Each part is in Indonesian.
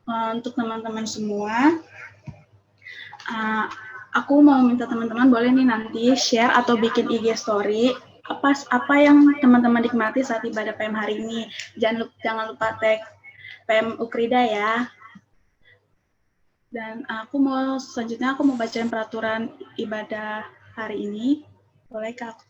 Untuk teman-teman semua, aku mau minta teman-teman boleh nih nanti share atau bikin IG story apa yang teman-teman nikmati saat ibadah PM hari ini. Jangan lupa tag PM Ukrida ya. Dan selanjutnya aku mau bacain peraturan ibadah hari ini. Boleh Kak?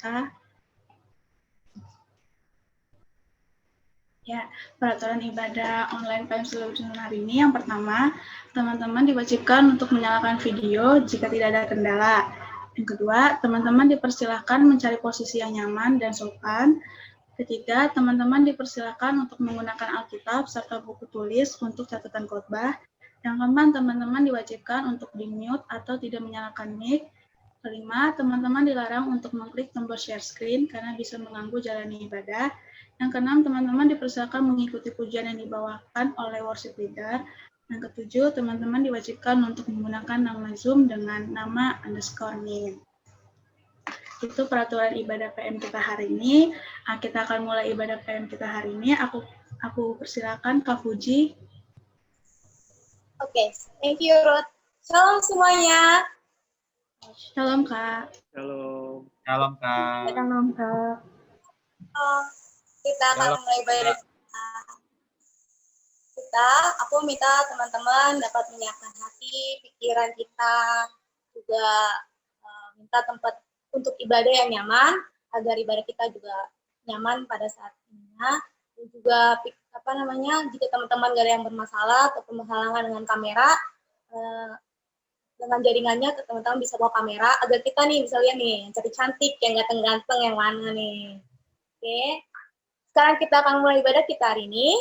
Ya, peraturan ibadah online PM Solution hari ini yang pertama, teman-teman diwajibkan untuk menyalakan video jika tidak ada kendala. Yang kedua, teman-teman dipersilahkan mencari posisi yang nyaman dan sopan. Ketiga, teman-teman dipersilahkan untuk menggunakan Alkitab serta buku tulis untuk catatan khotbah. Yang keempat, teman-teman diwajibkan untuk di-mute atau tidak menyalakan mic. Kelima, teman-teman dilarang untuk mengklik tombol share screen karena bisa mengganggu jalannya ibadah. Yang keenam, teman-teman dipersilakan mengikuti pujian yang dibawakan oleh worship leader. Yang ketujuh, teman-teman diwajibkan untuk menggunakan nama Zoom dengan nama _name. Itu peraturan ibadah PM kita hari ini. Kita akan mulai ibadah PM kita hari ini. Aku persilakan Kak Fuji. Oke, thank you Ruth. Shalom semuanya. Shalom Kak. Shalom. Shalom Kak. Shalom Kak. Kita akan mulai ibadah kita. Aku minta teman-teman dapat menyiapkan hati, pikiran kita, juga minta tempat untuk ibadah yang nyaman, agar ibadah kita juga nyaman pada saat ini. Dan juga jika teman-teman gak ada yang bermasalah atau berhalangan dengan kamera, dengan jaringannya teman-teman bisa bawa kamera agar kita nih bisa lihat nih yang cantik-cantik, yang ganteng-ganteng yang mana nih. Oke. Sekarang kita akan mulai ibadah kita hari ini.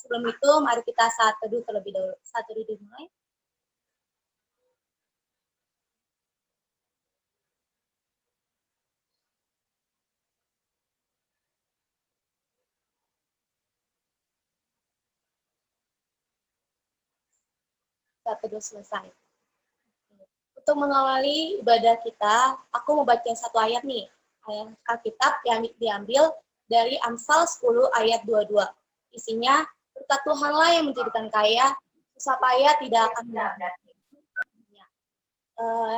Sebelum itu mari kita saat teduh terlebih dahulu. Saat teduh dimulai. Saat teduh selesai. Untuk mengawali ibadah kita, aku mau baca satu ayat nih. Ayat Alkitab yang diambil dari Amsal 10 ayat 22. Isinya, berkat Tuhanlah yang menjadikan kaya, susah payah tidak akan mendapat.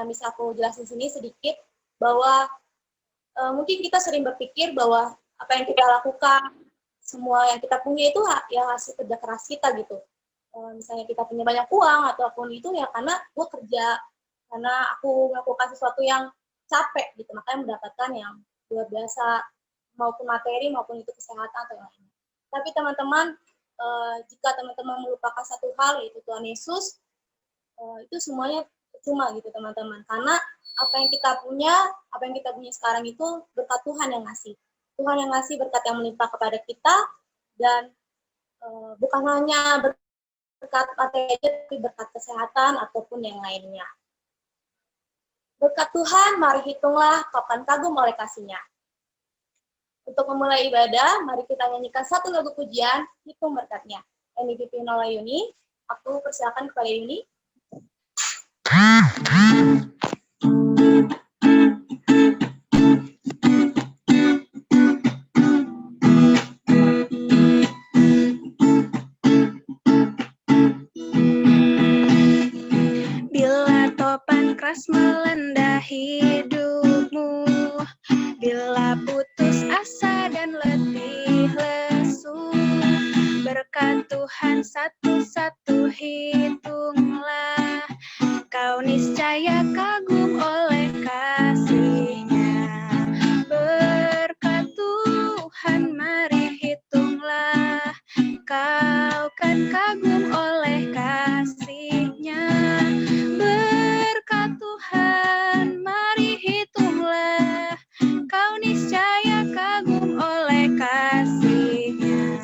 Yang bisa aku jelasin sini sedikit, bahwa mungkin kita sering berpikir bahwa apa yang kita lakukan, semua yang kita punya itu ya hasil kerja keras kita gitu. Misalnya kita punya banyak uang ataupun itu ya karena gue kerja, karena aku melakukan sesuatu yang capek gitu, makanya mendapatkan yang luar biasa, maupun materi maupun itu kesehatan atau yang lainnya. Tapi teman-teman, jika teman-teman melupakan satu hal, yaitu Tuhan Yesus, itu semuanya cuma gitu teman-teman. Karena apa yang kita punya sekarang itu berkat Tuhan yang ngasih. Tuhan yang ngasih berkat yang melimpah kepada kita, dan bukan hanya berkat materi aja, tapi berkat kesehatan ataupun yang lainnya. Berkat Tuhan, mari hitunglah kapan kagum oleh kasih-Nya. Untuk memulai ibadah, mari kita nyanyikan satu lagu pujian, Hitung Berkat-Nya. Yang dipimpin oleh Yuni. Aku persilakan kepada Yuni. Bila topan keras melanda hidupmu, bila putus asa dan letih lesu, berkat Tuhan satu-satu hitunglah, kau niscaya kagum oleh kasih-Nya. Berkat Tuhan mari hitunglah, kau kan kagum oleh kasih-Nya. Berkat Tuhan mari hitunglah, kau niscaya kagum oleh kasih-Nya.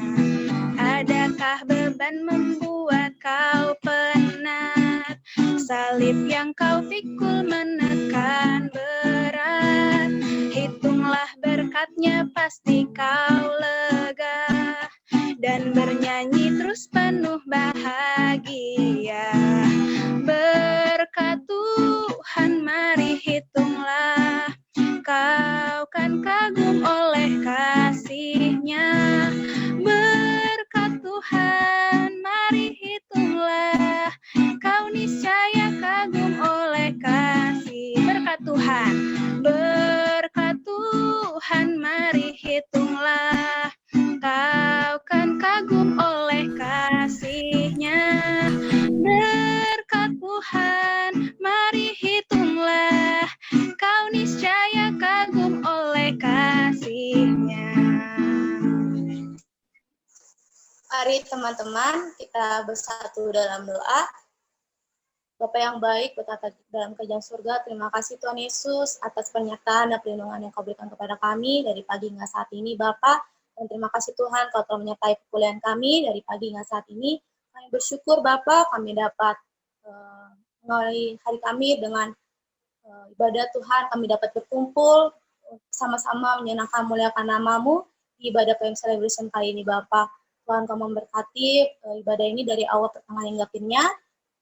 Adakah beban membuat kau penat, salib yang kau pikul menekan berat? Hitunglah berkat-Nya pasti kau lega, dan bernyanyi terus penuh bahagia. Berkat Tuhan mari hitunglah, kau kan kagum oleh kasih-Nya. Berkat Tuhan Mari teman-teman kita bersatu dalam doa. Bapa yang baik, berkata dalam kerajaan surga, terima kasih Tuhan Yesus atas pernyataan dan perlindungan yang Kau berikan kepada kami dari pagi hingga saat ini, Bapa. Dan terima kasih Tuhan Kau telah menyertai perkuliahan kami dari pagi hingga saat ini. Kami bersyukur Bapa, kami dapat mengawali hari kami dengan ibadah Tuhan, kami dapat berkumpul sama-sama menyenangkan muliakan nama-Mu di ibadah PM Celebration kali ini, Bapa. Tuhan Kau memberkati ibadah ini dari awal pertengahan hingga akhirnya.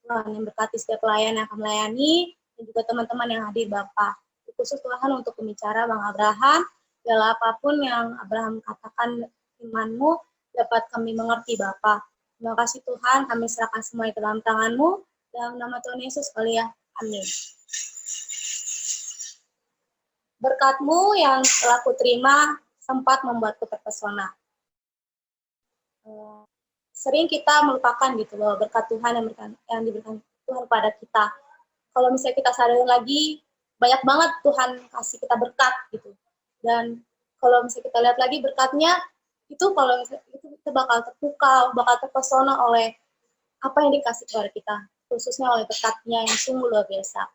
Tuhan yang berkati setiap pelayan yang akan melayani, dan juga teman-teman yang hadir, Bapak. Khusus Tuhan untuk pembicara Bang Abraham, segala apapun yang Abraham katakan firman-Mu, dapat kami mengerti, Bapak. Terima kasih Tuhan, kami serahkan semua ke dalam tangan-Mu, dalam nama Tuhan Yesus kali ya, amin. Berkat-Mu yang telah kuterima sempat membuatku terpesona. Sering kita melupakan gitu bahwa berkat Tuhan yang diberikan Tuhan kepada kita. Kalau misalnya kita sadar lagi, banyak banget Tuhan kasih kita berkat gitu. Dan kalau misalnya kita lihat lagi berkatnya, itu kalau misalnya itu kita bakal terpukau, bakal terpesona oleh apa yang dikasih kepada kita, khususnya oleh berkatnya yang sungguh luar biasa.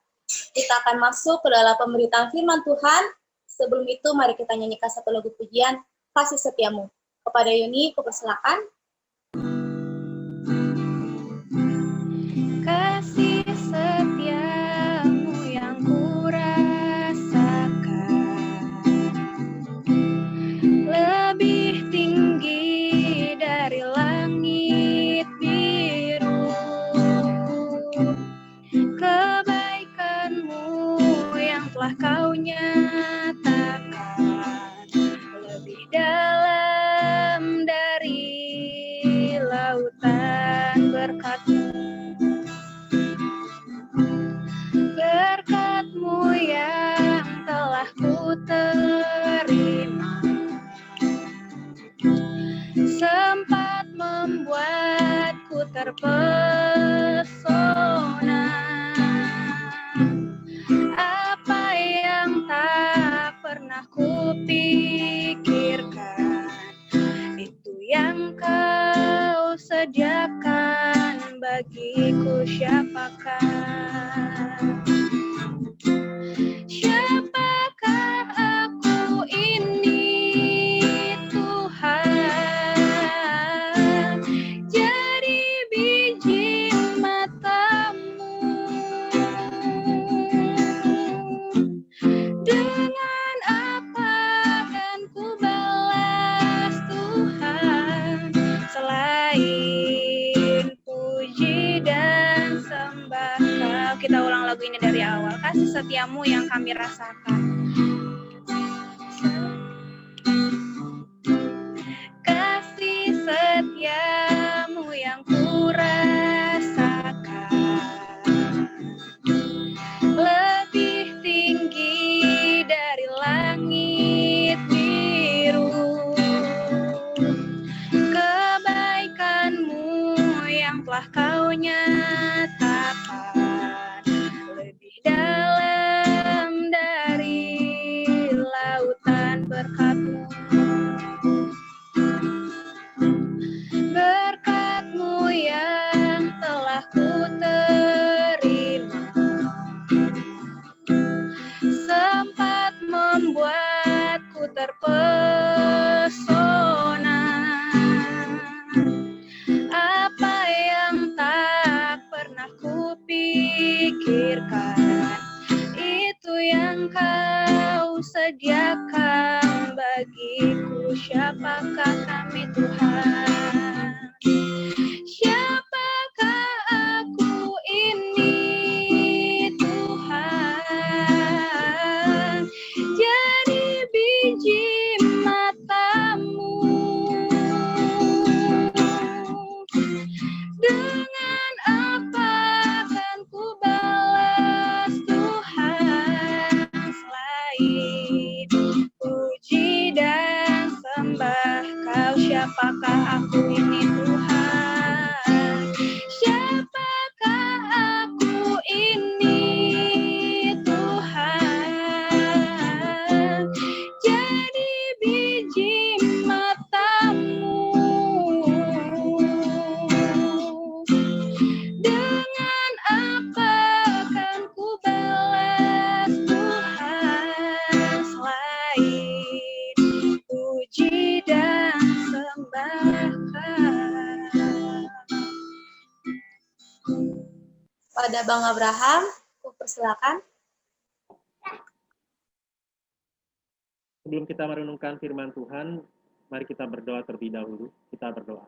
Kita akan masuk ke dalam pemberitaan firman Tuhan. Sebelum itu, mari kita nyanyikan satu lagu pujian, Kasih Setiamu. Kepada Yuni, kupersilakan. Kasih setiamu yang kurasakan lebih tinggi dari langit biru. Kebaikan-Mu yang telah Kau nyatakan lebih dalam dari lautan berkat-Mu. Berkat-Mu yang telah ku terima sempat membuatku terpesona. Apa yang tak pernah ku pikirkan, itu yang Kau sediakan bagiku. Siapakah aku ini, Tuhan? Jadi biji mata-Mu. Dengan apa akan ku balas, Tuhan, selain puji dan sembah Kau. Kita ulang lagu ini dari awal. Kasih setiamu yang kami rasakan. Kasih setiamu yang ku rasakan lebih tinggi dari langit biru. Kebaikan-Mu yang telah Kau nyatakan lebih dalam dari lautan berkat-Mu. Berkat-Mu yang telah ku terima sempat membuatku terpesona. Apa yang tak pernah ku pikirkan, itu yang Kau sediakan bagiku. Siapakah kami, Tuhan? Siapakah aku ini, Tuhan? Jadi biji mata-Mu. Dengan apa akan ku balas, Tuhan, selain puji dan sembah Kau? Siapakah aku ini? pada Bang Abraham. Aku persilakan. Sebelum kita merenungkan firman Tuhan, mari kita berdoa terlebih dahulu. Kita berdoa.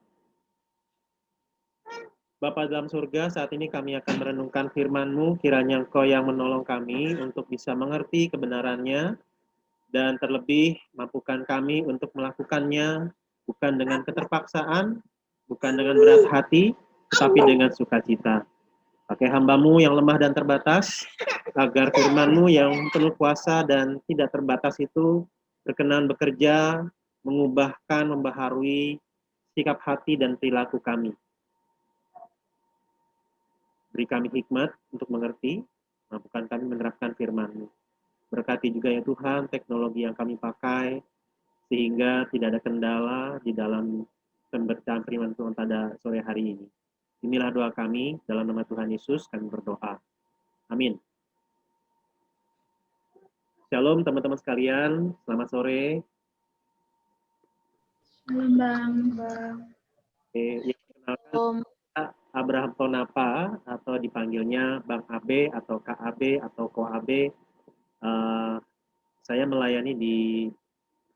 Bapa dalam surga, saat ini kami akan merenungkan firman-Mu, kiranya Engkau yang menolong kami untuk bisa mengerti kebenarannya, dan terlebih mampukan kami untuk melakukannya bukan dengan keterpaksaan, bukan dengan berat hati, tetapi dengan sukacita. Pakai hamba-Mu yang lemah dan terbatas, agar firman-Mu yang penuh kuasa dan tidak terbatas itu berkenan bekerja, mengubahkan, membaharui sikap hati dan perilaku kami. Beri kami hikmat untuk mengerti, mampukan kami menerapkan firman-Mu. Berkati juga ya Tuhan teknologi yang kami pakai, sehingga tidak ada kendala di dalam pemberitaan firman Tuhan pada sore hari ini. Inilah doa kami, dalam nama Tuhan Yesus kami berdoa. Amin. Shalom teman-teman sekalian, selamat sore. Shalom Bang. Yang kenalkan Abraham Tonapa, atau dipanggilnya Bang AB atau KAB atau KOAB. Saya melayani di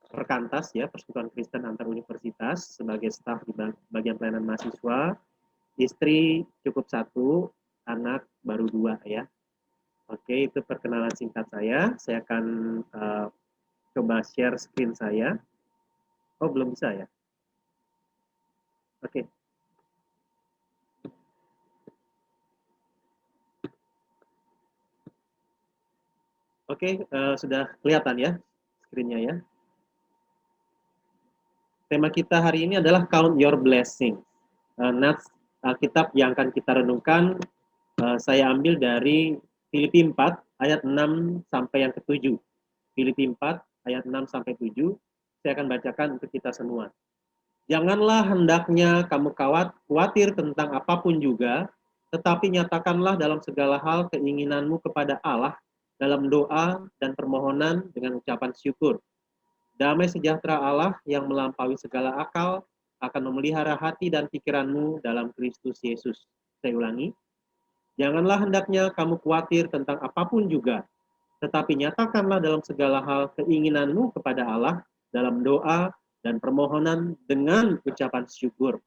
Perkantas ya, Persekutuan Kristen Antar Universitas sebagai staf di bagian pelayanan mahasiswa. Istri cukup 1, anak baru 2 ya. Oke, itu perkenalan singkat saya. Saya akan coba share screen saya. Oh, belum bisa ya? Oke. Oke, sudah kelihatan ya screen-nya ya. Tema kita hari ini adalah Count Your Blessing. Nats Alkitab yang akan kita renungkan, saya ambil dari Filipi 4 ayat 6 sampai yang ke-7. Filipi 4 ayat 6 sampai 7. Saya akan bacakan untuk kita semua. Janganlah hendaknya kamu khawatir tentang apapun juga, tetapi nyatakanlah dalam segala hal keinginanmu kepada Allah dalam doa dan permohonan dengan ucapan syukur. Damai sejahtera Allah yang melampaui segala akal akan memelihara hati dan pikiranmu dalam Kristus Yesus. Saya ulangi. Janganlah hendaknya kamu khawatir tentang apapun juga, tetapi nyatakanlah dalam segala hal keinginanmu kepada Allah dalam doa dan permohonan dengan ucapan syukur.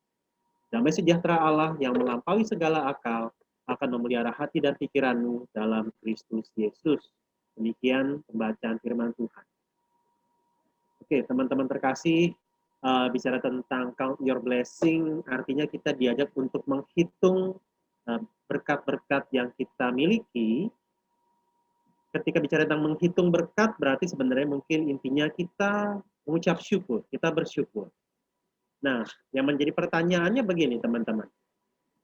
Damai sejahtera Allah yang melampaui segala akal akan memelihara hati dan pikiranmu dalam Kristus Yesus. Demikian pembacaan firman Tuhan. Oke, teman-teman terkasih, bicara tentang count your blessing, artinya kita diajak untuk menghitung berkat-berkat yang kita miliki. Ketika bicara tentang menghitung berkat, berarti sebenarnya mungkin intinya kita mengucap syukur, kita bersyukur. Nah, yang menjadi pertanyaannya begini teman-teman.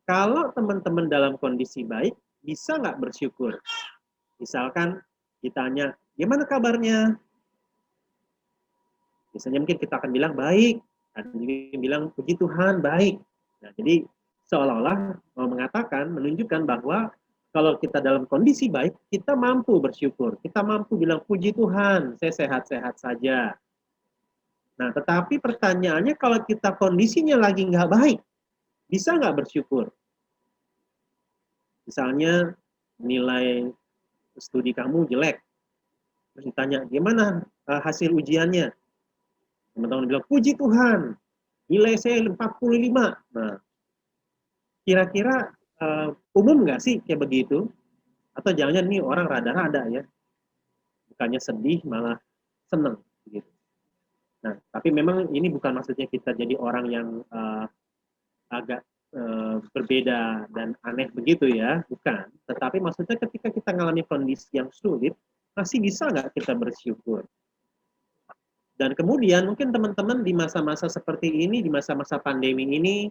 Kalau teman-teman dalam kondisi baik, bisa nggak bersyukur? Misalkan ditanya, gimana kabarnya? Misalnya mungkin kita akan bilang baik, ada juga yang bilang puji Tuhan baik. Nah, jadi seolah-olah mau mengatakan, menunjukkan bahwa kalau kita dalam kondisi baik, kita mampu bersyukur. Kita mampu bilang puji Tuhan, saya sehat-sehat saja. Nah, tetapi pertanyaannya kalau kita kondisinya lagi nggak baik, bisa nggak bersyukur? Misalnya nilai studi kamu jelek, terus ditanya, gimana hasil ujiannya? Teman-teman bilang, puji Tuhan, nilai saya 45. Nah, kira-kira umum nggak sih kayak begitu? Atau jangan-jangan nih orang rada-rada ya, bukannya sedih malah seneng gitu. Nah, tapi memang ini bukan maksudnya kita jadi orang yang agak berbeda dan aneh begitu ya, bukan. Tetapi maksudnya ketika kita mengalami kondisi yang sulit, masih bisa nggak kita bersyukur? Dan kemudian mungkin teman-teman di masa-masa seperti ini, di masa-masa pandemi ini,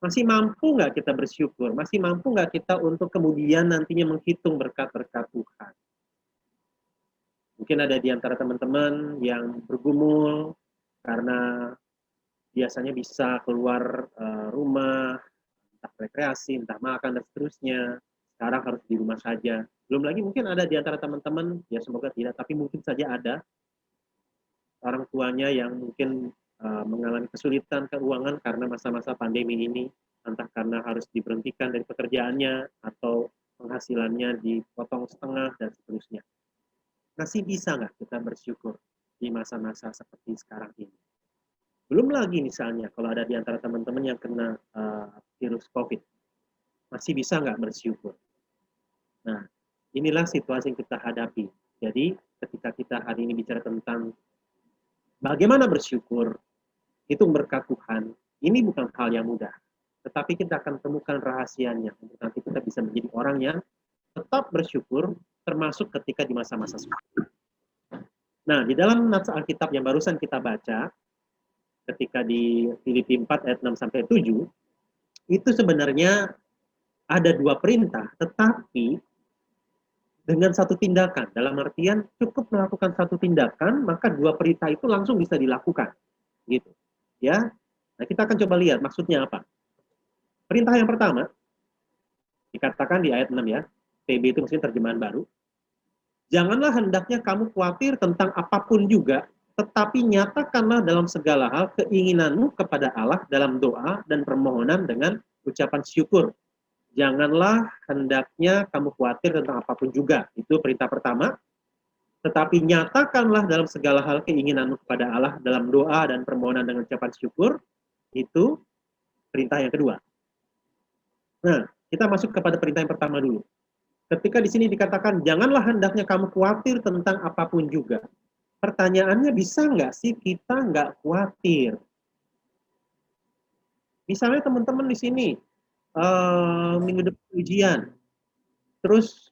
masih mampu nggak kita bersyukur? Masih mampu nggak kita untuk kemudian nantinya menghitung berkat-berkat Tuhan? Mungkin ada di antara teman-teman yang bergumul karena biasanya bisa keluar rumah, entah rekreasi, entah makan, dan seterusnya. Sekarang harus di rumah saja. Belum lagi mungkin ada di antara teman-teman, ya semoga tidak, tapi mungkin saja ada orang tuanya yang mungkin mengalami kesulitan keuangan karena masa-masa pandemi ini, entah karena harus diberhentikan dari pekerjaannya, atau penghasilannya dipotong setengah, dan seterusnya. Masih bisa nggak kita bersyukur di masa-masa seperti sekarang ini? Belum lagi misalnya kalau ada di antara teman-teman yang kena virus COVID, masih bisa nggak bersyukur? Nah, inilah situasi yang kita hadapi. Jadi, ketika kita hari ini bicara tentang bagaimana bersyukur, itu berkat Tuhan, ini bukan hal yang mudah. Tetapi kita akan temukan rahasianya. Nanti kita bisa menjadi orang yang tetap bersyukur, termasuk ketika di masa-masa sulit. Nah, di dalam nats Alkitab yang barusan kita baca, ketika di Filipi 4 ayat 6-7, itu sebenarnya ada dua perintah, tetapi dengan satu tindakan. Dalam artian cukup melakukan satu tindakan, maka dua perintah itu langsung bisa dilakukan. Gitu. Ya. Nah, kita akan coba lihat maksudnya apa. Perintah yang pertama dikatakan di ayat 6 ya. TB itu maksudnya terjemahan baru. Janganlah hendaknya kamu khawatir tentang apapun juga, tetapi nyatakanlah dalam segala hal keinginanmu kepada Allah dalam doa dan permohonan dengan ucapan syukur. Janganlah hendaknya kamu khawatir tentang apapun juga. Itu perintah pertama. Tetapi nyatakanlah dalam segala hal keinginanmu kepada Allah dalam doa dan permohonan dengan ucapan syukur. Itu perintah yang kedua. Nah, kita masuk kepada perintah yang pertama dulu. Ketika di sini dikatakan, janganlah hendaknya kamu khawatir tentang apapun juga. Pertanyaannya, bisa nggak sih kita nggak khawatir? Misalnya teman-teman di sini, minggu depan ujian, terus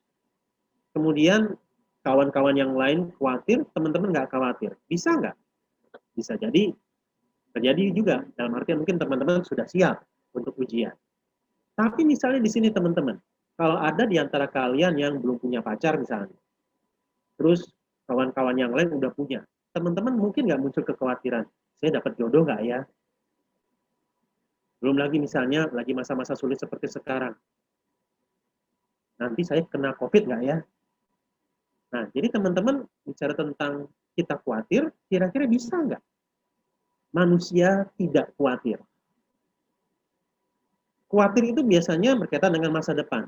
kemudian kawan-kawan yang lain khawatir, teman-teman nggak khawatir. Bisa nggak? Bisa jadi terjadi juga. Dalam artian mungkin teman-teman sudah siap untuk ujian. Tapi misalnya di sini teman-teman, kalau ada di antara kalian yang belum punya pacar misalnya, terus kawan-kawan yang lain udah punya, teman-teman mungkin nggak muncul kekhawatiran, saya dapat jodoh nggak ya? Belum lagi misalnya lagi masa-masa sulit seperti sekarang. Nanti saya kena COVID nggak ya? Nah, jadi teman-teman bicara tentang kita khawatir, kira-kira bisa nggak? Manusia tidak khawatir. Khawatir itu biasanya berkaitan dengan masa depan.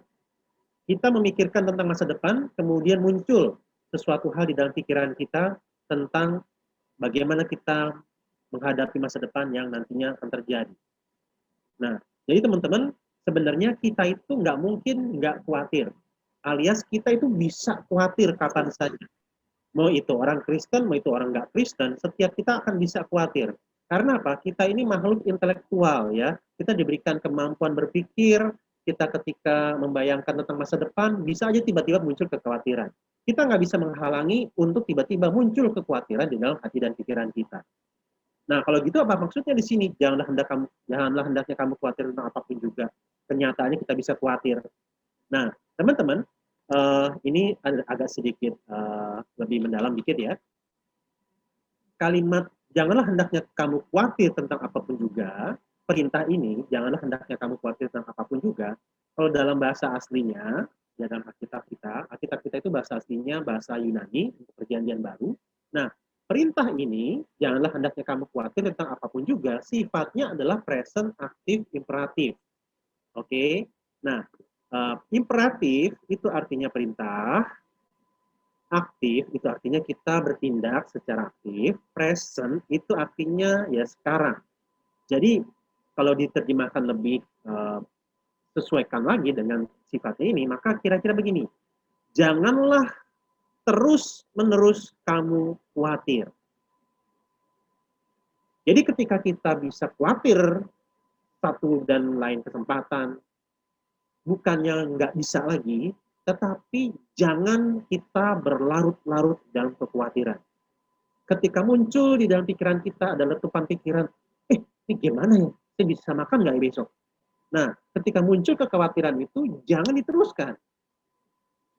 Kita memikirkan tentang masa depan, kemudian muncul sesuatu hal di dalam pikiran kita tentang bagaimana kita menghadapi masa depan yang nantinya akan terjadi. Nah, jadi teman-teman, sebenarnya kita itu nggak mungkin nggak khawatir. Alias kita itu bisa khawatir kapan saja. Mau itu orang Kristen, mau itu orang nggak Kristen, setiap kita akan bisa khawatir. Karena apa? Kita ini makhluk intelektual ya. Kita diberikan kemampuan berpikir, kita ketika membayangkan tentang masa depan, bisa aja tiba-tiba muncul kekhawatiran. Kita nggak bisa menghalangi untuk tiba-tiba muncul kekhawatiran di dalam hati dan pikiran kita. Nah, kalau gitu apa maksudnya di sini? Janganlah hendaknya kamu khawatir tentang apapun juga. Kenyataannya kita bisa khawatir. Nah, teman-teman, ini agak sedikit lebih mendalam dikit ya. Kalimat janganlah hendaknya kamu khawatir tentang apapun juga, perintah ini, janganlah hendaknya kamu khawatir tentang apapun juga, kalau dalam bahasa aslinya, ya dalam Alkitab kita itu bahasa aslinya bahasa Yunani, untuk perjanjian baru. Nah, perintah ini, janganlah hendaknya kamu khawatir tentang apapun juga, sifatnya adalah present active imperatif. Oke? Nah, imperatif itu artinya perintah, aktif itu artinya kita bertindak secara aktif, present itu artinya ya sekarang. Jadi, kalau diterjemahkan lebih sesuaikan lagi dengan sifatnya ini, maka kira-kira begini, janganlah terus-menerus kamu khawatir. Jadi ketika kita bisa khawatir satu dan lain kesempatan, bukannya nggak bisa lagi, tetapi jangan kita berlarut-larut dalam kekhawatiran. Ketika muncul di dalam pikiran kita ada letupan pikiran, ini gimana ya? Saya bisa makan nggak besok? Nah, ketika muncul kekhawatiran itu, jangan diteruskan.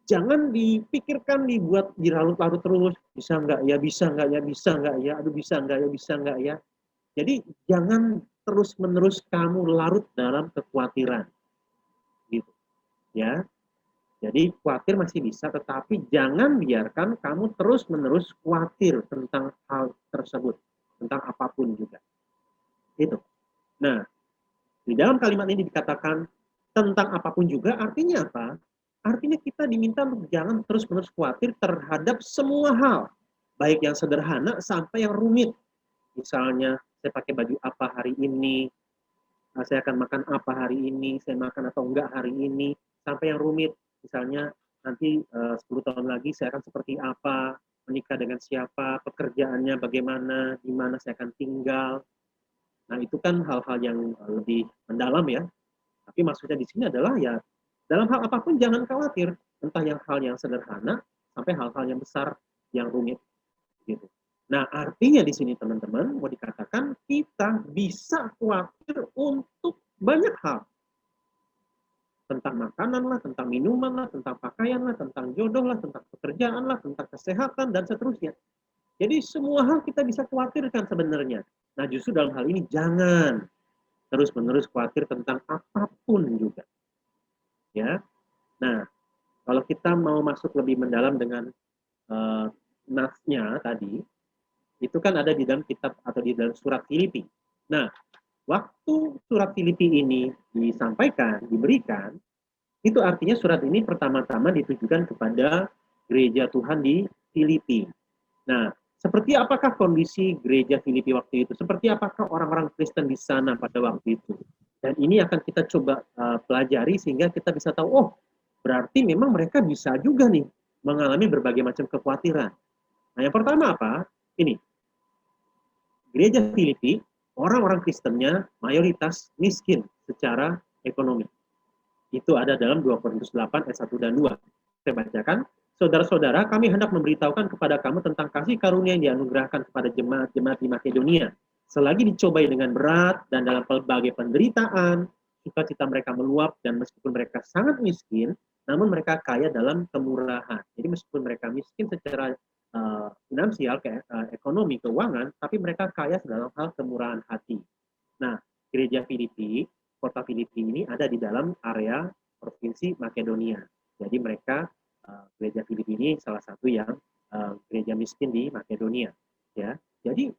Jangan dipikirkan, dibuat dirarut-larut terus, bisa nggak ya, bisa nggak ya, bisa nggak ya, aduh bisa nggak ya, bisa nggak ya. Jadi jangan terus-menerus kamu larut dalam kekhawatiran, gitu, ya. Jadi khawatir masih bisa, tetapi jangan biarkan kamu terus-menerus khawatir tentang hal tersebut, tentang apapun juga. Itu. Nah, di dalam kalimat ini dikatakan tentang apapun juga, artinya apa? Artinya kita diminta untuk jangan terus-menerus khawatir terhadap semua hal, baik yang sederhana sampai yang rumit. Misalnya, saya pakai baju apa hari ini, saya akan makan apa hari ini, saya makan atau enggak hari ini, sampai yang rumit. Misalnya, nanti 10 tahun lagi saya akan seperti apa, menikah dengan siapa, pekerjaannya bagaimana, di mana saya akan tinggal. Nah, itu kan hal-hal yang lebih mendalam ya. Tapi maksudnya di sini adalah ya, dalam hal apapun jangan khawatir, entah yang hal yang sederhana sampai hal-hal yang besar, yang rumit gitu. Nah, artinya di sini teman-teman mau dikatakan kita bisa khawatir untuk banyak hal. Tentang makanan lah, tentang minuman lah, tentang pakaian lah, tentang jodoh lah, tentang pekerjaan lah, tentang kesehatan dan seterusnya. Jadi semua hal kita bisa khawatirkan sebenarnya. Nah, justru dalam hal ini jangan terus-menerus khawatir tentang apapun juga. Ya. Nah, kalau kita mau masuk lebih mendalam dengan nasnya tadi, itu kan ada di dalam kitab atau di dalam surat Filipi. Nah, waktu surat Filipi ini disampaikan, diberikan, itu artinya surat ini pertama-tama ditujukan kepada gereja Tuhan di Filipi. Nah, seperti apakah kondisi gereja Filipi waktu itu? Seperti apakah orang-orang Kristen di sana pada waktu itu? Dan ini akan kita coba pelajari sehingga kita bisa tahu, oh, berarti memang mereka bisa juga nih mengalami berbagai macam kekhawatiran. Nah, yang pertama apa? Ini, gereja Filipi, orang-orang Kristennya mayoritas miskin secara ekonomi. Itu ada dalam 2 Korintus 8 ayat 1 dan 2. Saya bacakan, saudara-saudara, kami hendak memberitahukan kepada kamu tentang kasih karunia yang dianugerahkan kepada jemaat-jemaat di Makedonia. Selagi dicobai dengan berat dan dalam berbagai penderitaan, sukacita mereka meluap dan meskipun mereka sangat miskin, namun mereka kaya dalam kemurahan. Jadi meskipun mereka miskin secara finansial, ekonomi, keuangan, tapi mereka kaya dalam hal kemurahan hati. Nah, gereja Filipi, kota Filipi ini ada di dalam area provinsi Makedonia. Jadi mereka gereja Filipi ini salah satu yang gereja miskin di Makedonia. Ya, jadi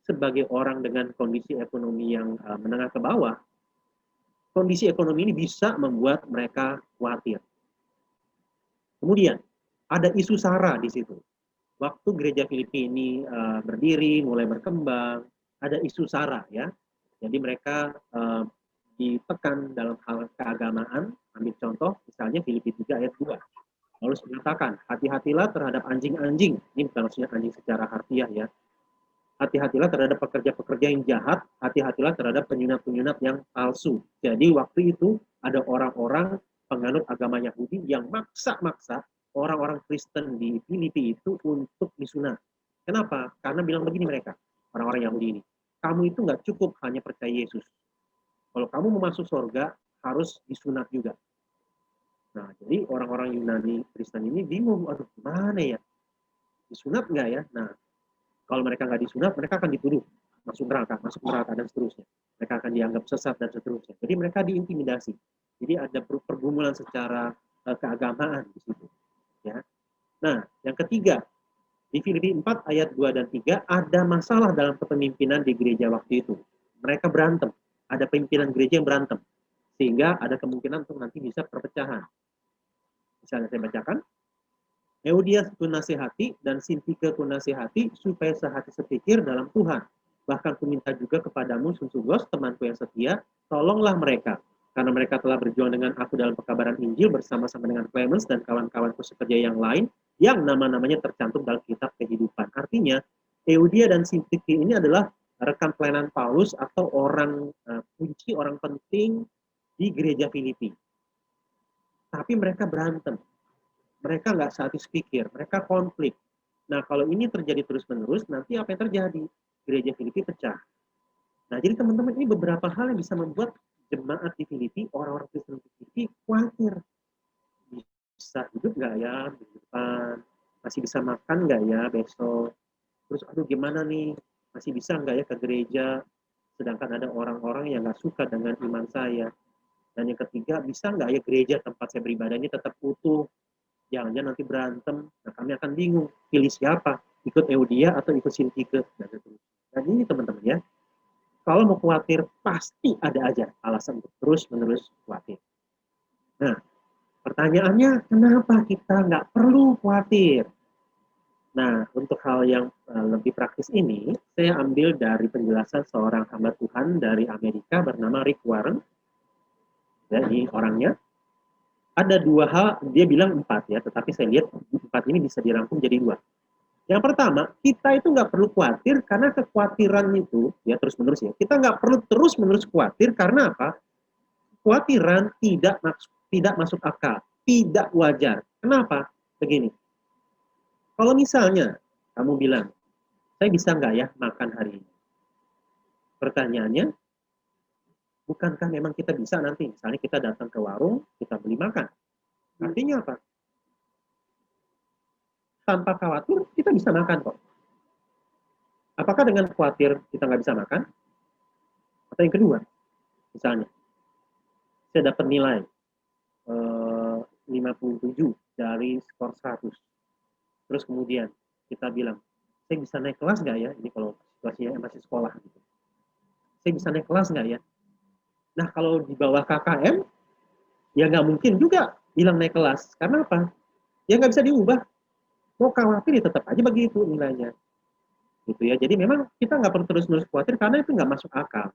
sebagai orang dengan kondisi ekonomi yang menengah ke bawah, kondisi ekonomi ini bisa membuat mereka khawatir. Kemudian ada isu sara di situ. Waktu gereja Filipi ini berdiri, mulai berkembang, ada isu sara ya. Jadi mereka ditekan dalam hal keagamaan. Ambil contoh, misalnya Filipi 3 ayat 2. Paulus mengatakan, hati-hatilah terhadap anjing-anjing. Ini bukan maksudnya anjing secara harfiah ya. Hati-hatilah terhadap pekerja-pekerja yang jahat, hati-hatilah terhadap penyunat-penyunat yang palsu. Jadi waktu itu ada orang-orang penganut agama Yahudi yang maksa-maksa orang-orang Kristen di Filipi itu untuk disunat. Kenapa? Karena bilang begini mereka, orang-orang Yahudi ini, kamu itu nggak cukup hanya percaya Yesus. Kalau kamu mau masuk surga, harus disunat juga. Nah, jadi orang-orang Yunani Kristen ini bingung, aduh gimana ya? Disunat nggak ya? Nah, kalau mereka nggak disunat, mereka akan dituduh masuk neraka dan seterusnya. Mereka akan dianggap sesat dan seterusnya. Jadi mereka diintimidasi. Jadi ada pergumulan secara keagamaan di situ. Ya. Nah, yang ketiga, di Filipi 4 ayat 2 dan 3 ada masalah dalam kepemimpinan di gereja waktu itu. Mereka berantem. Ada pimpinan gereja yang berantem. Sehingga ada kemungkinan untuk nanti bisa perpecahan. Misalnya saya bacakan, Eudia ku nasihati dan Sintike ku nasihati supaya sehati sepikir dalam Tuhan. Bahkan ku minta juga kepadamu Sunsugos, temanku yang setia, tolonglah mereka. Karena mereka telah berjuang dengan aku dalam pekabaran Injil bersama-sama dengan Clemens dan kawan-kawanku sekerja yang lain yang nama-namanya tercantum dalam kitab kehidupan. Artinya, Eudia dan Sintike ini adalah rekan pelayanan Paulus atau orang kunci, orang penting di gereja Filipi. Tapi mereka berantem. Mereka nggak satu pikir, mereka konflik. Nah, kalau ini terjadi terus-menerus, nanti apa yang terjadi? Gereja Filipi pecah. Nah, jadi teman-teman, ini beberapa hal yang bisa membuat jemaat di Filipi, orang-orang Kristen di Filipi, khawatir. Bisa hidup nggak ya di depan? Masih bisa makan nggak ya besok? Terus, aduh gimana nih? Masih bisa nggak ya ke gereja? Sedangkan ada orang-orang yang nggak suka dengan iman saya. Dan yang ketiga, bisa nggak ya gereja tempat saya beribadah ini tetap utuh? Jangan-jangan nanti berantem, nah kami akan bingung, pilih siapa, ikut Eudia atau ikut Sintike, dan seterusnya. Dan ini teman-teman ya, kalau mau khawatir, pasti ada aja alasan untuk terus-menerus khawatir. Nah, pertanyaan Pertanyaannya, kenapa kita nggak perlu khawatir? Nah, untuk hal yang lebih praktis ini, saya ambil dari penjelasan seorang hamba Tuhan dari Amerika bernama Rick Warren. Ya, ini orangnya. Ada dua hal, dia bilang 4 ya, tetapi saya lihat 4 ini bisa dirangkum jadi 2. Yang pertama, kita itu nggak perlu khawatir karena kekhawatiran itu, ya terus-menerus ya, kita nggak perlu terus-menerus khawatir karena apa? Kekhawatiran tidak masuk akal, tidak wajar. Kenapa? Begini, kalau misalnya kamu bilang, saya bisa nggak ya makan hari ini? Pertanyaannya, bukankah memang kita bisa nanti? Misalnya kita datang ke warung, kita beli makan. Artinya apa? Tanpa khawatir, kita bisa makan kok. Apakah dengan khawatir kita nggak bisa makan? Atau yang kedua, misalnya, saya dapat nilai 57 dari skor 100. Terus kemudian kita bilang, saya bisa naik kelas nggak ya? Ini kalau situasinya masih sekolah. Gitu. Saya bisa naik kelas nggak ya? Nah, kalau di bawah KKM, ya nggak mungkin juga bilang naik kelas. Karena apa? Ya nggak bisa diubah. Mau khawatir ya tetap aja begitu nilainya. Gitu ya. Jadi memang kita nggak perlu terus-menerus khawatir karena itu nggak masuk akal.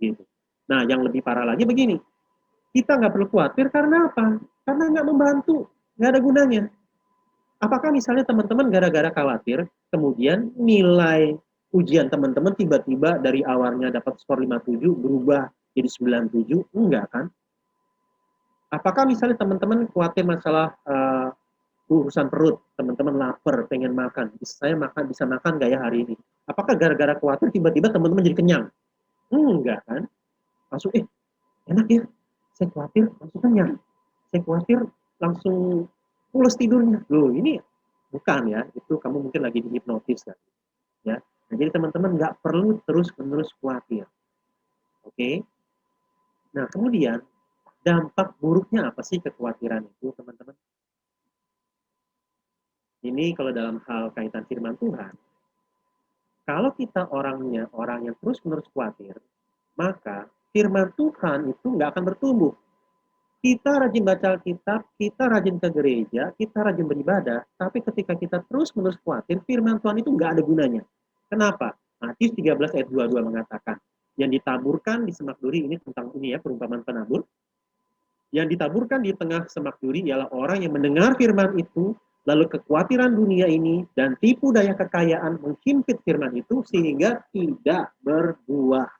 Gitu. Nah, yang lebih parah lagi begini. Kita nggak perlu khawatir karena apa? Karena nggak membantu. Nggak ada gunanya. Apakah misalnya teman-teman gara-gara khawatir, kemudian nilai ujian teman-teman tiba-tiba dari awalnya dapat skor 57 berubah jadi 97? Enggak kan? Apakah misalnya teman-teman khawatir masalah urusan perut, teman-teman lapar, pengen makan, saya bisa makan nggak ya hari ini? Apakah gara-gara khawatir tiba-tiba teman-teman jadi kenyang? Enggak kan? Langsung, enak ya, saya khawatir langsung kenyang. Saya khawatir langsung pulas tidurnya. Loh, ini bukan ya, itu kamu mungkin lagi dihipnotis kan. Ya. Nah, jadi teman-teman nggak perlu terus-menerus khawatir. Oke? Nah, kemudian dampak buruknya apa sih kekhawatiran itu, teman-teman? Ini kalau dalam hal kaitan firman Tuhan, kalau kita orang yang terus-menerus khawatir, maka firman Tuhan itu nggak akan bertumbuh. Kita rajin baca Alkitab, kita rajin ke gereja, kita rajin beribadah, tapi ketika kita terus-menerus khawatir, firman Tuhan itu nggak ada gunanya. Kenapa? Matius 13 ayat 22 mengatakan, yang ditaburkan di semak duri, ini tentang ini ya, perumpamaan penabur, yang ditaburkan di tengah semak duri ialah orang yang mendengar firman itu, lalu kekhawatiran dunia ini dan tipu daya kekayaan menghimpit firman itu sehingga tidak berbuah.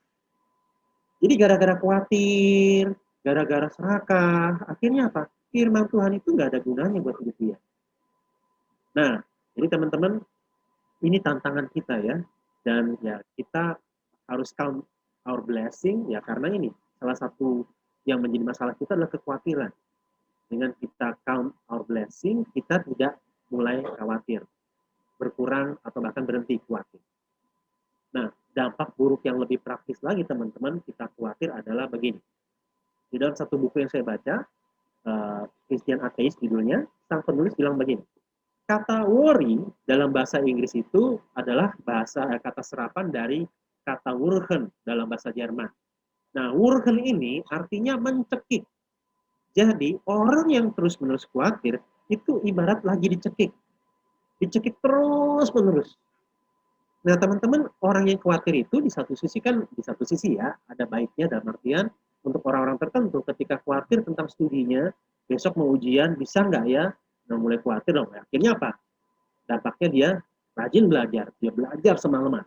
Jadi gara-gara khawatir, gara-gara serakah, akhirnya apa? Firman Tuhan itu nggak ada gunanya buat hidup dia. Nah, jadi teman-teman, ini tantangan kita ya, dan ya kita harus count our blessing ya, karena ini salah satu yang menjadi masalah kita adalah kekhawatiran. Dengan kita count our blessing, kita tidak mulai khawatir, berkurang atau bahkan berhenti khawatir. Nah, dampak buruk yang lebih praktis lagi teman-teman kita khawatir adalah begini. Di dalam satu buku yang saya baca, Christian Atheist judulnya, sang penulis bilang begini, kata worry dalam bahasa Inggris itu adalah kata serapan dari kata wurgen dalam bahasa Jerman. Nah, wurgen ini artinya mencekik. Jadi, orang yang terus-menerus khawatir, itu ibarat lagi dicekik. Dicekik terus-menerus. Nah, teman-teman, orang yang khawatir itu di satu sisi ya, ada baiknya dalam artian untuk orang-orang tertentu ketika khawatir tentang studinya, besok mau ujian, bisa nggak ya? Nah, mulai khawatir dong. Akhirnya apa? Dampaknya dia rajin belajar, dia belajar semalaman.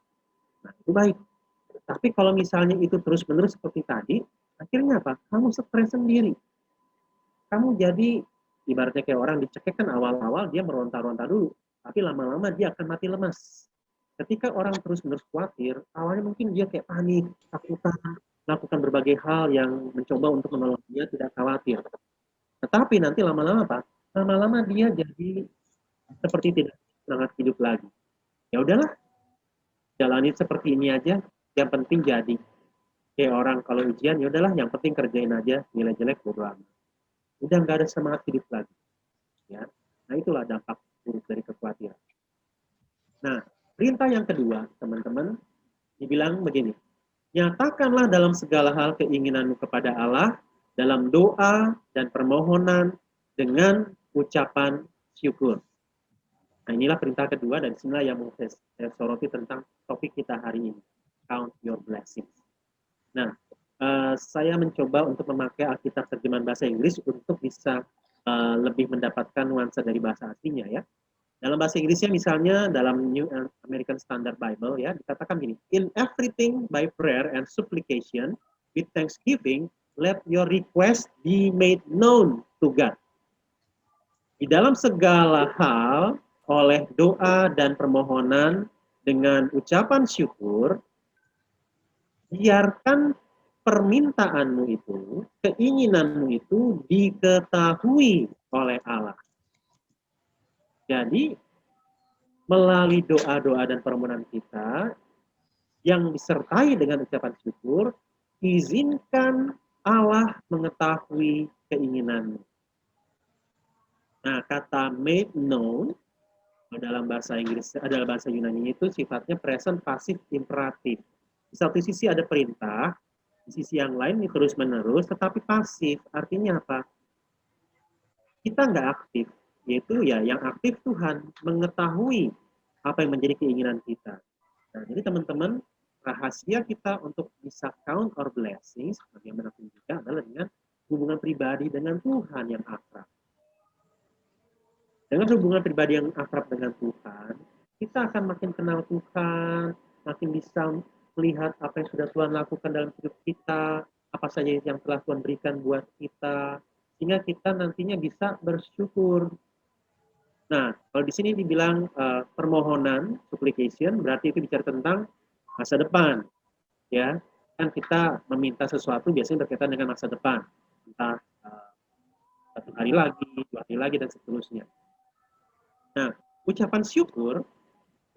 Nah, itu baik. Tapi kalau misalnya itu terus-menerus seperti tadi, akhirnya apa? Kamu stres sendiri. Kamu jadi ibaratnya kayak orang dicekik kan awal-awal dia meronta-ronta dulu, tapi lama-lama dia akan mati lemas. Ketika orang terus-menerus khawatir, awalnya mungkin dia kayak panik, takutan, melakukan berbagai hal yang mencoba untuk menolong dia tidak khawatir. Tetapi nanti lama-lama apa? Lama-lama dia jadi seperti tidak semangat hidup lagi. Ya udahlah, jalani seperti ini aja, yang penting jadi. Kayak orang kalau ujian, ya udahlah, yang penting kerjain aja, nilai jelek bodo amat. Udah nggak ada semangat hidup lagi. Ya. Nah, itulah dampak buruk dari kekhawatiran. Nah, perintah yang kedua, teman-teman, dibilang begini, nyatakanlah dalam segala hal keinginanmu kepada Allah, dalam doa dan permohonan, dengan ucapan syukur. Nah, inilah perintah kedua dan inilah yang mau saya soroti tentang topik kita hari ini. Count your blessings. Nah, saya mencoba untuk memakai Alkitab terjemahan bahasa Inggris untuk bisa lebih mendapatkan nuansa dari bahasa aslinya ya. Dalam bahasa Inggrisnya misalnya dalam New American Standard Bible ya dikatakan gini, in everything by prayer and supplication with thanksgiving let your request be made known to God. Di dalam segala hal oleh doa dan permohonan dengan ucapan syukur, biarkan permintaanmu itu, keinginanmu itu diketahui oleh Allah. Jadi, melalui doa-doa dan permohonan kita, yang disertai dengan ucapan syukur, izinkan Allah mengetahui keinginanmu. Nah, kata made known, dalam bahasa Inggris, dalam bahasa Yunani itu sifatnya present passive imperatif. Di satu sisi ada perintah, di sisi yang lain ini terus-menerus, tetapi pasif. Artinya apa? Kita nggak aktif. Yaitu ya yang aktif Tuhan mengetahui apa yang menjadi keinginan kita. Nah, jadi teman-teman, rahasia kita untuk bisa count our blessings, bagaimana pun juga adalah dengan hubungan pribadi dengan Tuhan yang akrab. Dengan hubungan pribadi yang akrab dengan Tuhan, kita akan makin kenal Tuhan, makin bisa melihat apa yang sudah Tuhan lakukan dalam hidup kita, apa saja yang telah Tuhan berikan buat kita, sehingga kita nantinya bisa bersyukur. Nah, kalau di sini dibilang permohonan, supplication, berarti itu bicara tentang masa depan. Ya, kan kita meminta sesuatu biasanya berkaitan dengan masa depan. Entah 1 hari lagi, 2 hari lagi, dan seterusnya. Nah, ucapan syukur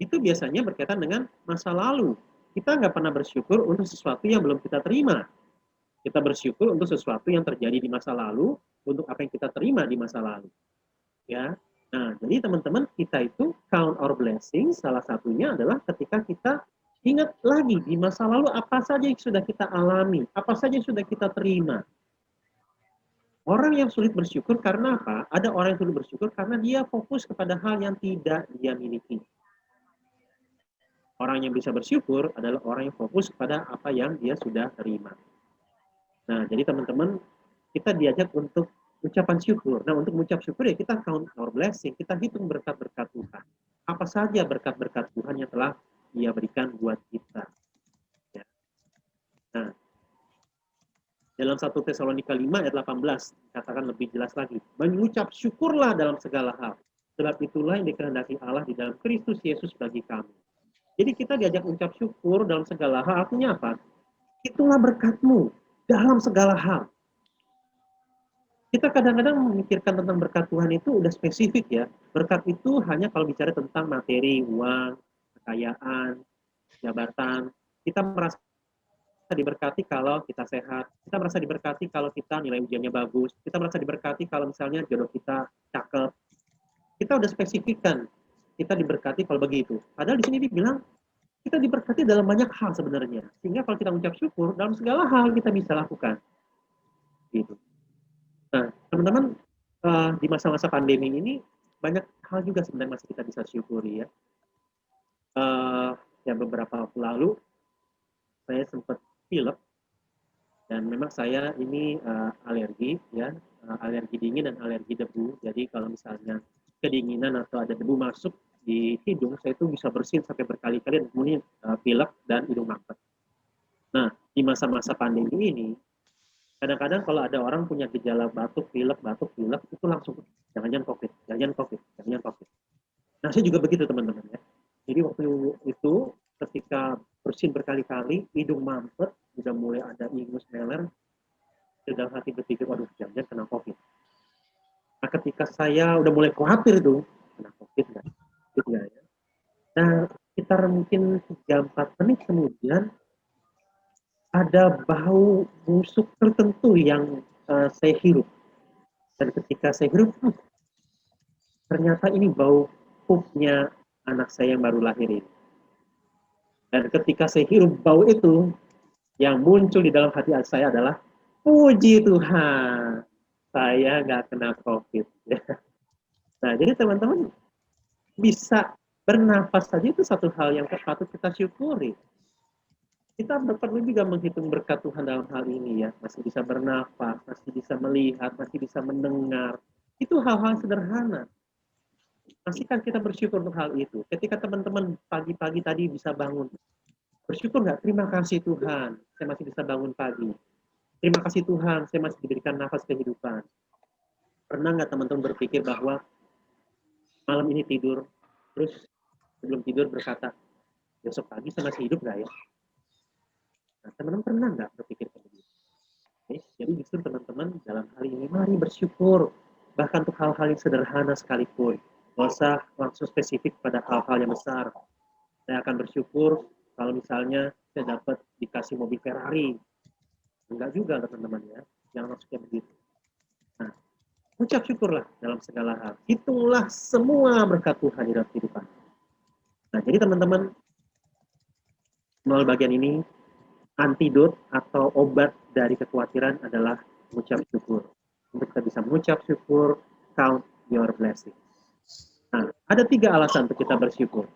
itu biasanya berkaitan dengan masa lalu. Kita nggak pernah bersyukur untuk sesuatu yang belum kita terima. Kita bersyukur untuk sesuatu yang terjadi di masa lalu, untuk apa yang kita terima di masa lalu. Ya. Nah, jadi teman-teman, kita itu count our blessings, salah satunya adalah ketika kita ingat lagi di masa lalu apa saja yang sudah kita alami, apa saja yang sudah kita terima. Orang yang sulit bersyukur karena apa? Ada orang yang sulit bersyukur karena dia fokus kepada hal yang tidak dia miliki. Orang yang bisa bersyukur adalah orang yang fokus kepada apa yang dia sudah terima. Nah, jadi teman-teman, kita diajak untuk ucapan syukur. Nah, untuk mengucap syukur ya kita count our blessing, kita hitung berkat-berkat Tuhan. Apa saja berkat-berkat Tuhan yang telah Dia berikan buat kita. Ya. Nah, dalam 1 Tesalonika 5 ayat 18 dikatakan lebih jelas lagi. Mengucap syukurlah dalam segala hal. Sebab itulah yang dikehendaki Allah di dalam Kristus Yesus bagi kami. Jadi kita diajak mengucap syukur dalam segala hal. Artinya apa? Itulah berkat-Mu dalam segala hal. Kita kadang-kadang memikirkan tentang berkat Tuhan itu udah spesifik ya. Berkat itu hanya kalau bicara tentang materi, uang, kekayaan, jabatan. Kita merasa diberkati kalau kita sehat. Kita merasa diberkati kalau kita nilai ujiannya bagus. Kita merasa diberkati kalau misalnya jodoh kita cakep. Kita udah spesifikkan. Kita diberkati kalau begitu. Padahal di sini dibilang kita diberkati dalam banyak hal sebenarnya. Sehingga kalau kita mengucap syukur, dalam segala hal kita bisa lakukan. Gitu. Nah, teman-teman, di masa-masa pandemi ini banyak hal juga sebenarnya masih kita bisa syukuri ya. Ya beberapa waktu lalu saya sempat pilek dan memang saya ini alergi ya, alergi dingin dan alergi debu. Jadi kalau misalnya kedinginan atau ada debu masuk di hidung, saya itu bisa bersin sampai berkali-kali dan kemudian pilek dan hidung mampet. Nah, di masa-masa pandemi ini kadang-kadang kalau ada orang punya gejala batuk, pilek, itu langsung jangan-jangan COVID, jangan-jangan COVID, jangan-jangan COVID. Nah, saya juga begitu teman-teman ya. Jadi waktu itu ketika bersin berkali-kali, hidung mampet, udah mulai ada ingus meler, dalam hati berpikir, waduh, jangan-jangan kena COVID. Nah, ketika saya udah mulai khawatir tuh, kena COVID nggak? Gitu ya. Nah, sekitar mungkin 3-4 menit kemudian, ada bau busuk tertentu yang saya hirup. Dan ketika saya hirup, ternyata ini bau pupnya anak saya yang baru lahir ini. Dan ketika saya hirup bau itu, yang muncul di dalam hati saya adalah, puji Tuhan. saya nggak kena COVID. Nah, jadi teman-teman bisa bernafas saja itu satu hal yang patut kita syukuri. Kita perlu juga menghitung berkat Tuhan dalam hal ini ya. Masih bisa bernafas, masih bisa melihat, masih bisa mendengar. Itu hal-hal sederhana. Pastikan kita bersyukur untuk hal itu. Ketika teman-teman pagi-pagi tadi bisa bangun, bersyukur nggak? Terima kasih Tuhan, saya masih bisa bangun pagi. Terima kasih Tuhan, saya masih diberikan nafas kehidupan. Pernah nggak teman-teman berpikir bahwa malam ini tidur, terus sebelum tidur berkata, besok pagi saya masih hidup nggak ya? Nah, teman-teman pernah nggak berpikir begitu? Jadi justru teman-teman dalam hal ini mari bersyukur, bahkan untuk hal-hal yang sederhana sekalipun. Nggak usah langsung spesifik pada hal-hal yang besar. Saya akan bersyukur kalau misalnya saya dapat dikasih mobil Ferrari. Enggak juga teman-teman ya, jangan langsung kayak begitu. Nah, ucap syukurlah dalam segala hal. Hitunglah semua berkat Tuhan di dalam kehidupan. Nah, jadi teman-teman, melalui bagian ini, antidot atau obat dari kekhawatiran adalah mengucap syukur. Untuk kita bisa mengucap syukur, count your blessing. Nah, ada 3 alasan untuk kita bersyukur.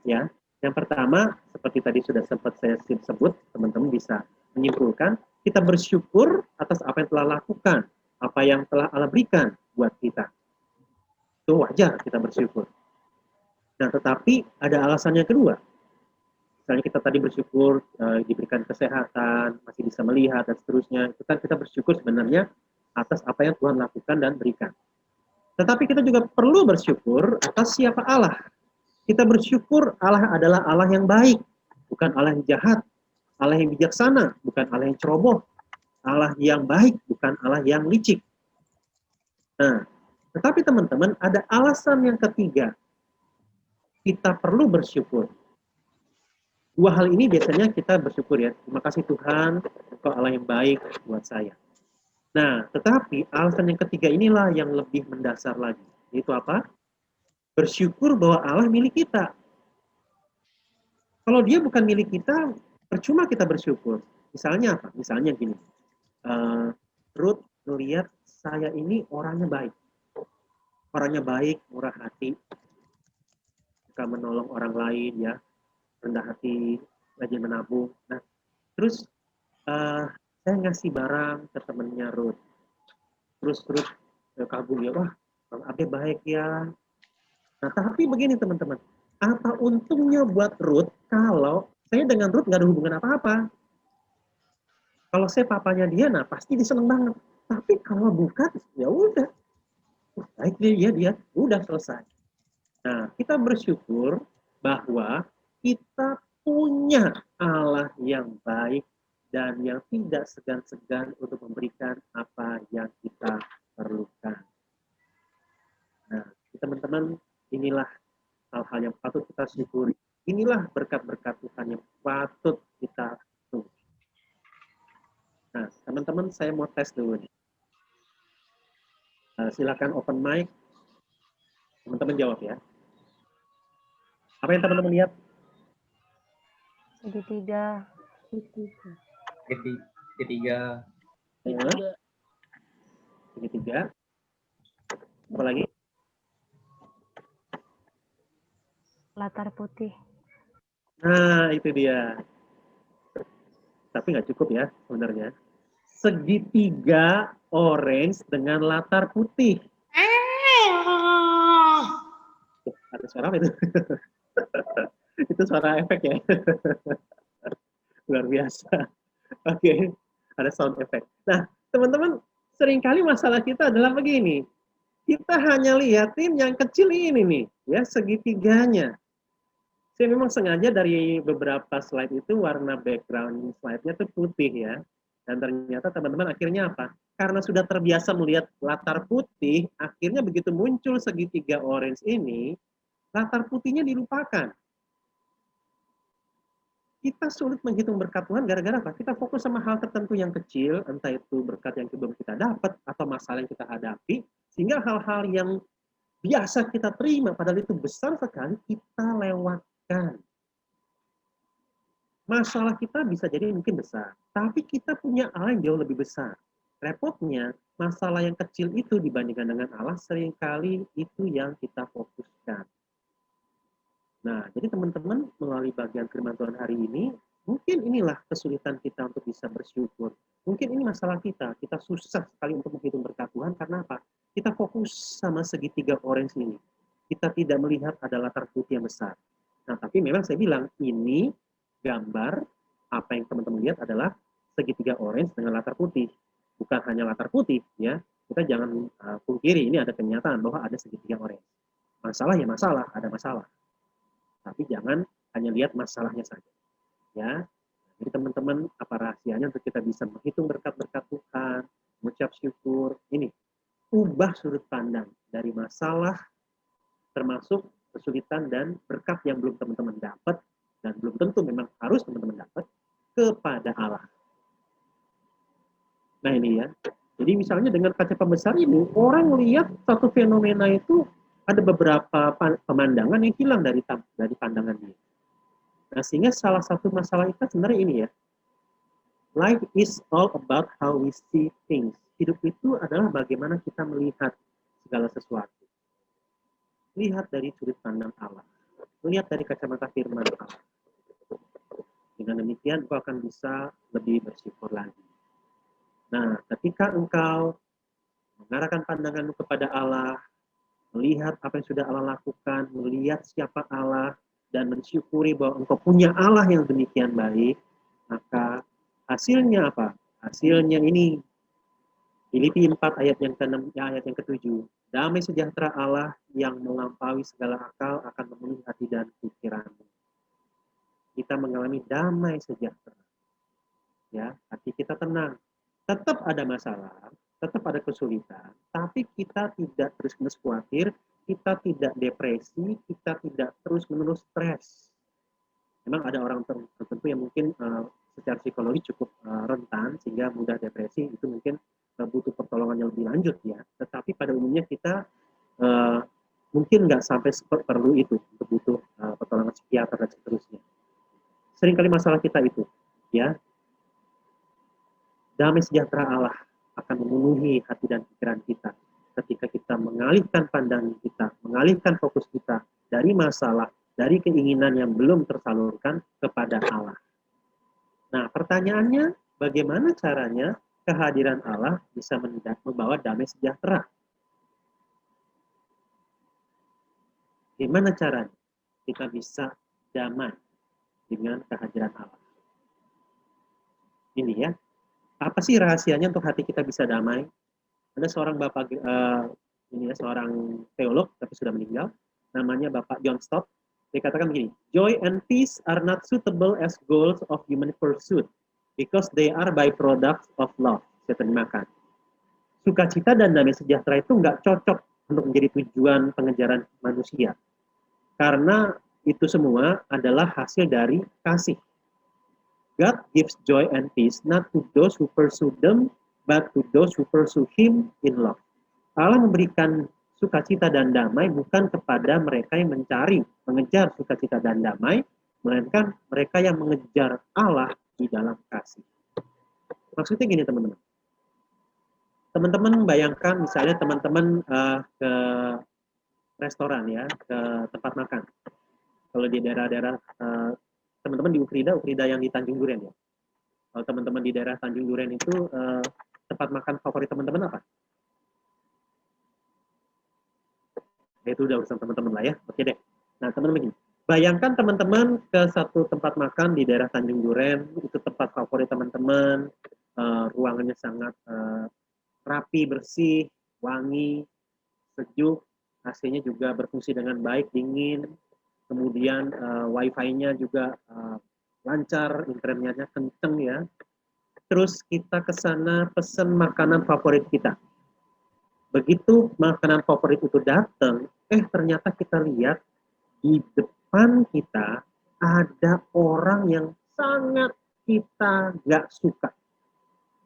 Ya, yang pertama, seperti tadi sudah sempat saya sebut, teman-teman bisa menyimpulkan, kita bersyukur atas apa yang telah lakukan, apa yang telah Allah berikan buat kita. Itu wajar kita bersyukur. Nah, tetapi ada alasan yang kedua. Misalnya kita tadi bersyukur diberikan kesehatan, masih bisa melihat, dan seterusnya. Itu kan kita bersyukur sebenarnya atas apa yang Tuhan lakukan dan berikan. Tetapi kita juga perlu bersyukur atas siapa Allah. Kita bersyukur Allah adalah Allah yang baik, bukan Allah yang jahat. Allah yang bijaksana, bukan Allah yang ceroboh. Allah yang baik, bukan Allah yang licik. Nah, tetapi teman-teman, ada alasan yang ketiga. Kita perlu bersyukur. 2 hal ini biasanya kita bersyukur ya. Terima kasih Tuhan, Engkau Allah yang baik buat saya. Nah, tetapi alasan yang ketiga inilah yang lebih mendasar lagi. Yaitu apa? Bersyukur bahwa Allah milik kita. Kalau dia bukan milik kita, percuma kita bersyukur. Misalnya apa? Misalnya gini, Ruth melihat saya ini orangnya baik. Orangnya baik, murah hati, suka menolong orang lain ya, rendah hati, rajin menabung. Nah, terus saya ngasih barang ke temennya Ruth. Terus Ruth kagum ya, wah Bang Abe baik ya. Nah, tapi begini teman-teman, apa untungnya buat Ruth kalau saya dengan Ruth nggak ada hubungan apa-apa? Kalau saya papanya dia, nah pasti dia seneng banget. Tapi kalau bukan, ya udah, baik dia, udah selesai. Nah, kita bersyukur bahwa kita punya Allah yang baik dan yang tidak segan-segan untuk memberikan apa yang kita perlukan. Nah, teman-teman, inilah hal-hal yang patut kita syukuri. Inilah berkat-berkat Tuhan yang patut kita tunggu. Nah, teman-teman, saya mau tes dulu nih. Silakan open mic. Teman-teman jawab ya. Apa yang teman-teman lihat? Segitiga. Ketiga. Segitiga. Apa lagi? Latar putih. Nah, itu dia. Tapi nggak cukup ya sebenarnya. Segitiga orange dengan latar putih. Ada suara apa itu? Itu suara efek ya. Luar biasa. Oke, ada sound effect. Nah, teman-teman, seringkali masalah kita adalah begini. Kita hanya lihatin yang kecil ini nih, ya, segitiganya. Saya memang sengaja dari beberapa slide itu warna background slide-nya tuh putih ya. Dan ternyata teman-teman akhirnya apa? Karena sudah terbiasa melihat latar putih, akhirnya begitu muncul segitiga orange ini, latar putihnya dilupakan. Kita sulit menghitung berkat Tuhan gara-gara apa? Kita fokus sama hal tertentu yang kecil, entah itu berkat yang belum kita dapat, atau masalah yang kita hadapi, sehingga hal-hal yang biasa kita terima, padahal itu besar sekali, kita lewatkan. Masalah kita bisa jadi mungkin besar, tapi kita punya Allah yang jauh lebih besar. Repotnya, masalah yang kecil itu dibandingkan dengan Allah seringkali itu yang kita fokuskan. Nah, jadi teman-teman melalui bagian firman Tuhan hari ini, mungkin inilah kesulitan kita untuk bisa bersyukur. Mungkin ini masalah kita susah sekali untuk menghitung berkat Tuhan karena apa? Kita fokus sama segitiga orange ini. Kita tidak melihat ada latar putih yang besar. Nah, tapi memang saya bilang ini gambar apa yang teman-teman lihat adalah segitiga orange dengan latar putih. Bukan hanya latar putih, ya. Kita jangan pungkiri ini ada kenyataan bahwa ada segitiga orange. Masalah ya masalah, ada masalah. Tapi jangan hanya lihat masalahnya saja. Ya, jadi teman-teman, apa rahasianya untuk kita bisa menghitung berkat-berkat Tuhan, mengucap syukur, ini, ubah sudut pandang dari masalah, termasuk kesulitan dan berkat yang belum teman-teman dapat, dan belum tentu memang harus teman-teman dapat, kepada Allah. Nah ini ya, jadi misalnya dengan kaca pembesar ini, orang melihat satu fenomena itu, ada beberapa pemandangan yang hilang dari pandangan dia. Nah, sehingga salah satu masalah kita sebenarnya ini ya. Life is all about how we see things. Hidup itu adalah bagaimana kita melihat segala sesuatu. Lihat dari sudut pandang Allah. Lihat dari kacamata firman Allah. Dengan demikian, engkau akan bisa lebih bersyukur lagi. Nah, ketika engkau mengarahkan pandanganmu kepada Allah, melihat apa yang sudah Allah lakukan, melihat siapa Allah, dan mensyukuri bahwa engkau punya Allah yang demikian baik, maka hasilnya apa? Hasilnya ini, Filipi 4 ayat yang ke-6, ayat yang ke-7. Damai sejahtera Allah yang melampaui segala akal akan memenuhi hati dan pikiranmu. Kita mengalami damai sejahtera. Ya, hati kita tenang. Tetap ada masalah, tetap ada kesulitan, tapi kita tidak terus-menerus khawatir, kita tidak depresi, kita tidak terus-menerus stres. Memang ada orang tertentu yang mungkin secara psikologi cukup rentan, sehingga mudah depresi, itu mungkin butuh pertolongan yang lebih lanjut ya. Tetapi pada umumnya kita mungkin nggak sampai perlu itu, untuk butuh pertolongan psikiater dan seterusnya. Seringkali masalah kita itu, ya, damai sejahtera Allah akan memenuhi hati dan pikiran kita ketika kita mengalihkan pandangan kita, mengalihkan fokus kita dari masalah, dari keinginan yang belum tersalurkan kepada Allah. Nah, pertanyaannya, bagaimana caranya kehadiran Allah bisa membawa damai sejahtera? Gimana caranya kita bisa damai dengan kehadiran Allah? Ini ya. Apa sih rahasianya untuk hati kita bisa damai? Ada seorang bapak, ini ya, seorang teolog tapi sudah meninggal, namanya Bapak John Stott. Dia katakan begini, joy and peace are not suitable as goals of human pursuit because they are byproducts of love. Saya terjemahkan. Sukacita dan damai sejahtera itu nggak cocok untuk menjadi tujuan pengejaran manusia, karena itu semua adalah hasil dari kasih. God gives joy and peace not to those who pursue them, but to those who pursue Him in love. Allah memberikan sukacita dan damai bukan kepada mereka yang mengejar sukacita dan damai, melainkan mereka yang mengejar Allah di dalam kasih. Maksudnya gini teman-teman. Teman-teman bayangkan misalnya teman-teman ke restoran ya, ke tempat makan. Kalau di daerah-daerah teman-teman di Ukrida yang di Tanjung Duren ya. Kalau teman-teman di daerah Tanjung Duren itu tempat makan favorit teman-teman apa? Itu udah urusan teman-teman lah ya. Oke deh. Nah, teman-teman begini. Bayangkan teman-teman ke satu tempat makan di daerah Tanjung Duren, itu tempat favorit teman-teman, ruangannya sangat rapi, bersih, wangi, sejuk, AC-nya juga berfungsi dengan baik, dingin, kemudian wifi-nya juga lancar, internetnya kenceng ya. Terus kita ke sana pesen makanan favorit kita. Begitu makanan favorit itu datang, ternyata kita lihat di depan kita ada orang yang sangat kita nggak suka.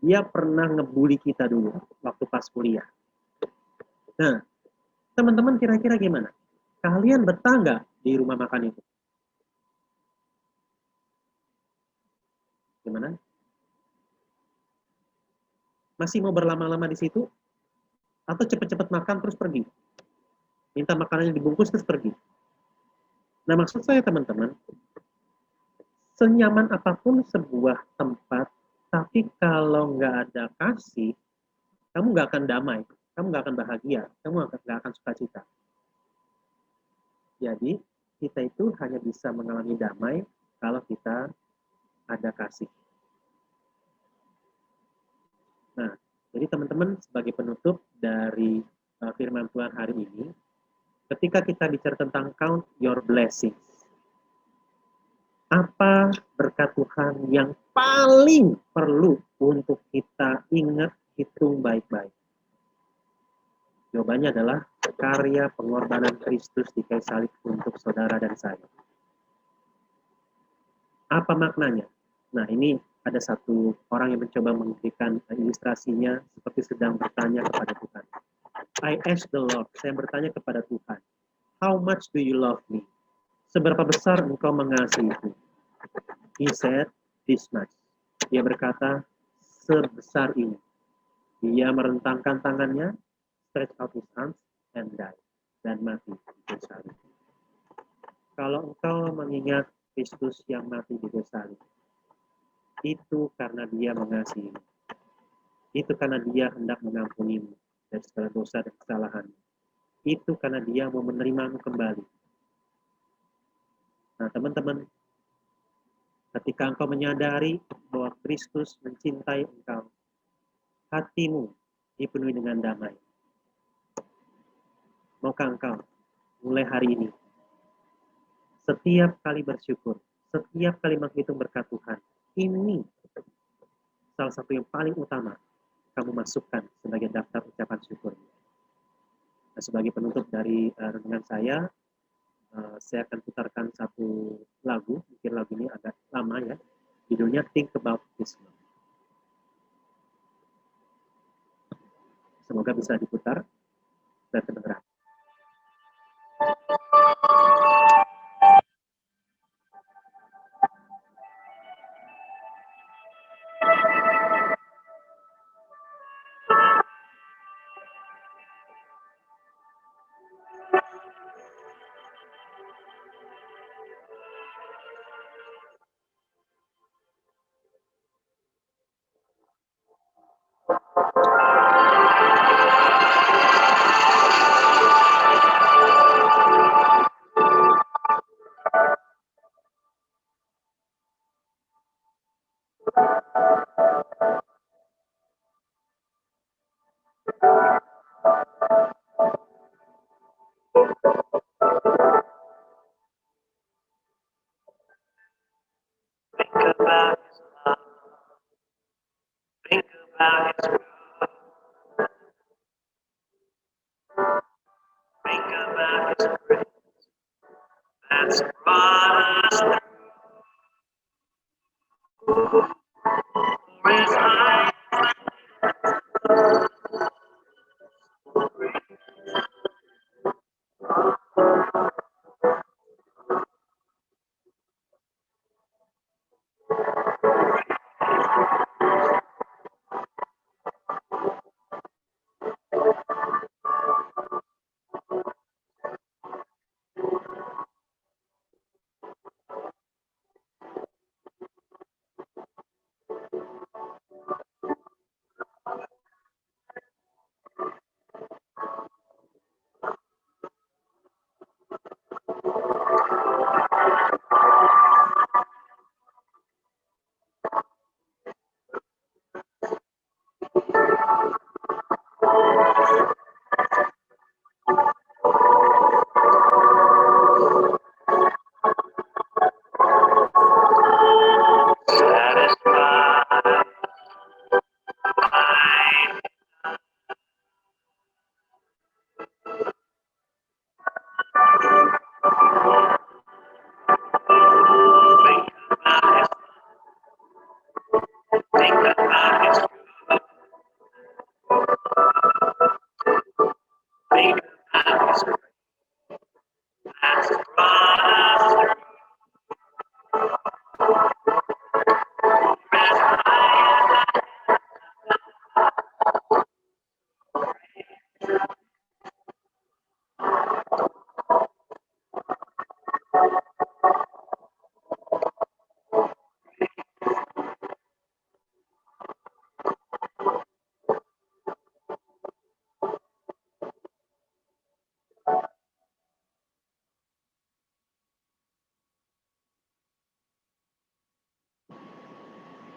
Dia pernah ngebully kita dulu waktu pas kuliah. Nah, teman-teman kira-kira gimana? Kalian betah nggak di rumah makan itu? Gimana? Masih mau berlama-lama di situ? Atau cepat-cepat makan terus pergi. Minta makanannya dibungkus terus pergi. Nah, maksud saya teman-teman, senyaman apapun sebuah tempat, tapi kalau nggak ada kasih, kamu nggak akan damai, kamu nggak akan bahagia, kamu nggak akan sukacita. Jadi, kita itu hanya bisa mengalami damai kalau kita ada kasih. Nah, jadi teman-teman sebagai penutup dari firman Tuhan hari ini, ketika kita bicara tentang count your blessings, apa berkat Tuhan yang paling perlu untuk kita ingat, hitung baik-baik? Jawabannya adalah karya pengorbanan Kristus di kayu salib untuk saudara dan saya. Apa maknanya? Nah, ini ada satu orang yang mencoba memberikan ilustrasinya seperti sedang bertanya kepada Tuhan. I ask the Lord, saya bertanya kepada Tuhan, how much do you love me? Seberapa besar engkau mengasihiku? He said, this much. Dia berkata, sebesar ini. Dia merentangkan tangannya, stretch out his arms, and die. Dan mati di kayu salib. Kalau engkau mengingat Kristus yang mati di kayu salib, itu karena dia mengasihi. Itu karena dia hendak mengampunimu dari segala dosa dan kesalahan. Itu karena dia mau menerimamu kembali. Nah, teman-teman, ketika engkau menyadari bahwa Kristus mencintai engkau, hatimu dipenuhi dengan damai. Maukah engkau mulai hari ini, setiap kali bersyukur, setiap kali menghitung berkat Tuhan, ini salah satu yang paling utama kamu masukkan sebagai daftar ucapan syukur. Nah, sebagai penutup dari renungan saya akan putarkan satu lagu, mungkin lagu ini agak lama ya, judulnya Think About This Love. Semoga bisa diputar dan kedengaran. Think about His love. Think about His grace that's brought us through. For His eyes think about His love.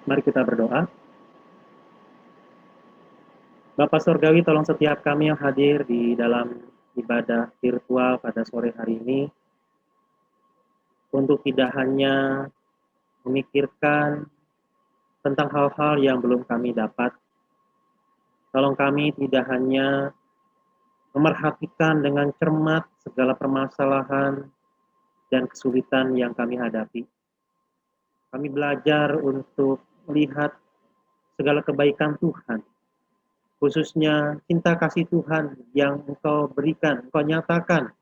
Mari kita berdoa. Bapa Surgawi, tolong setiap kami yang hadir di dalam ibadah virtual pada sore hari ini untuk tidak hanya memikirkan tentang hal-hal yang belum kami dapat. Tolong kami tidak hanya memerhatikan dengan cermat segala permasalahan dan kesulitan yang kami hadapi. Kami belajar untuk melihat segala kebaikan Tuhan, khususnya cinta kasih Tuhan yang Engkau berikan, Engkau nyatakan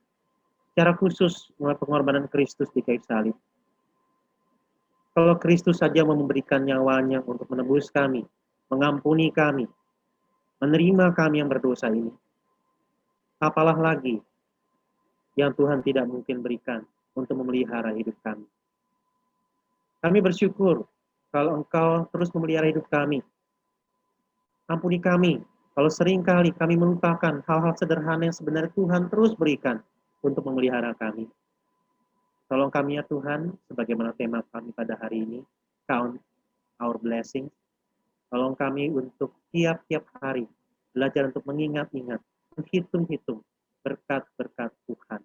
secara khusus melalui pengorbanan Kristus di kayu salib. Kalau Kristus saja memberikan nyawanya untuk menebus kami, mengampuni kami, menerima kami yang berdosa ini, apalah lagi yang Tuhan tidak mungkin berikan untuk memelihara hidup kami. Kami bersyukur kalau Engkau terus memelihara hidup kami. Ampuni kami kalau seringkali kami melupakan hal-hal sederhana yang sebenarnya Tuhan terus berikan untuk memelihara kami. Tolong kami ya Tuhan, sebagaimana tema kami pada hari ini, count our blessings. Tolong kami untuk tiap-tiap hari belajar untuk mengingat-ingat, menghitung-hitung berkat-berkat Tuhan.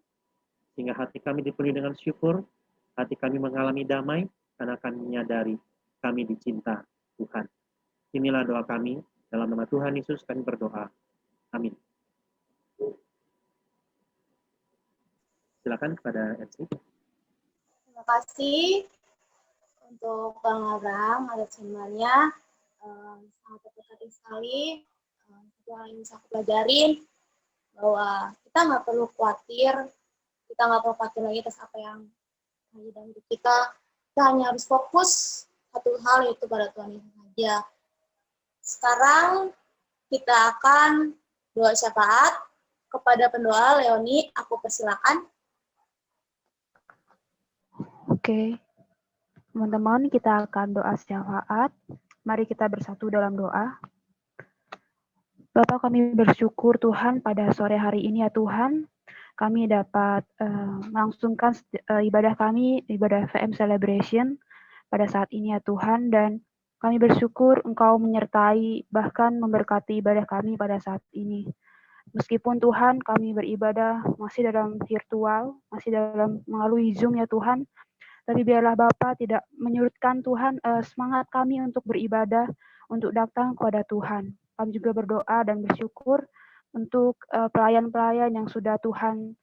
Sehingga hati kami dipenuhi dengan syukur, hati kami mengalami damai, karena kami menyadari kami dicinta Tuhan. Inilah doa kami, dalam nama Tuhan Yesus kami berdoa. Amin. Silakan kepada MC. Terima kasih untuk Bang Abraham atas firman-Nya. Sangat berkati sekali. Itu hal yang bisa aku pelajarin, bahwa kita nggak perlu khawatir, kita nggak perlu khawatir lagi atas apa yang terjadi dalam hidup kita. Kita hanya harus fokus satu hal, yaitu pada Tuhan Yesus saja. Sekarang kita akan doa syafaat kepada pendoa Leoni. Aku persilakan. Oke, teman-teman, kita akan doa syafaat. Mari kita bersatu dalam doa. Bapa, kami bersyukur Tuhan pada sore hari ini ya Tuhan, kami dapat melangsungkan ibadah kami, ibadah VM Celebration pada saat ini ya Tuhan, dan kami bersyukur Engkau menyertai bahkan memberkati ibadah kami pada saat ini. Meskipun Tuhan kami beribadah masih dalam virtual, masih dalam melalui Zoom ya Tuhan, tapi biarlah Bapa tidak menyurutkan Tuhan semangat kami untuk beribadah, untuk datang kepada Tuhan. Kami juga berdoa dan bersyukur untuk pelayan-pelayan yang sudah Tuhan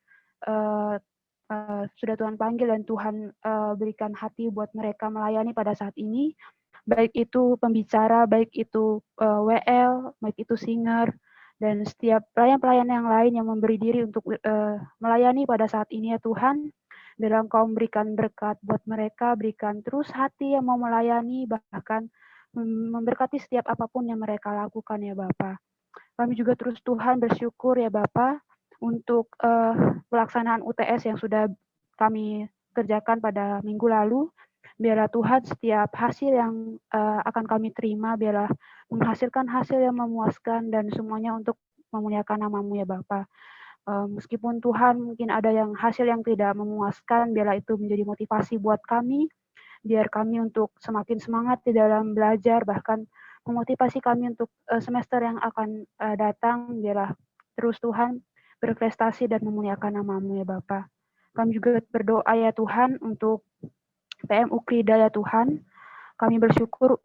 panggil dan Tuhan berikan hati buat mereka melayani pada saat ini, baik itu pembicara, baik itu WL, baik itu singer, dan setiap pelayan-pelayan yang lain yang memberi diri untuk melayani pada saat ini ya Tuhan. Biarlah Engkau memberikan berkat buat mereka, berikan terus hati yang mau melayani, bahkan memberkati setiap apapun yang mereka lakukan ya Bapa. Kami juga terus Tuhan bersyukur ya Bapa untuk pelaksanaan UTS yang sudah kami kerjakan pada minggu lalu. Biarlah Tuhan setiap hasil yang akan kami terima, biarlah menghasilkan hasil yang memuaskan dan semuanya untuk memuliakan nama-Mu ya Bapa. Meskipun Tuhan mungkin ada yang hasil yang tidak memuaskan, biarlah itu menjadi motivasi buat kami, biar kami untuk semakin semangat di dalam belajar, bahkan memotivasi kami untuk semester yang akan datang, biarlah terus Tuhan berprestasi dan memuliakan nama-Mu ya Bapa. Kami juga berdoa ya Tuhan untuk PMU Krida ya Tuhan. Kami bersyukur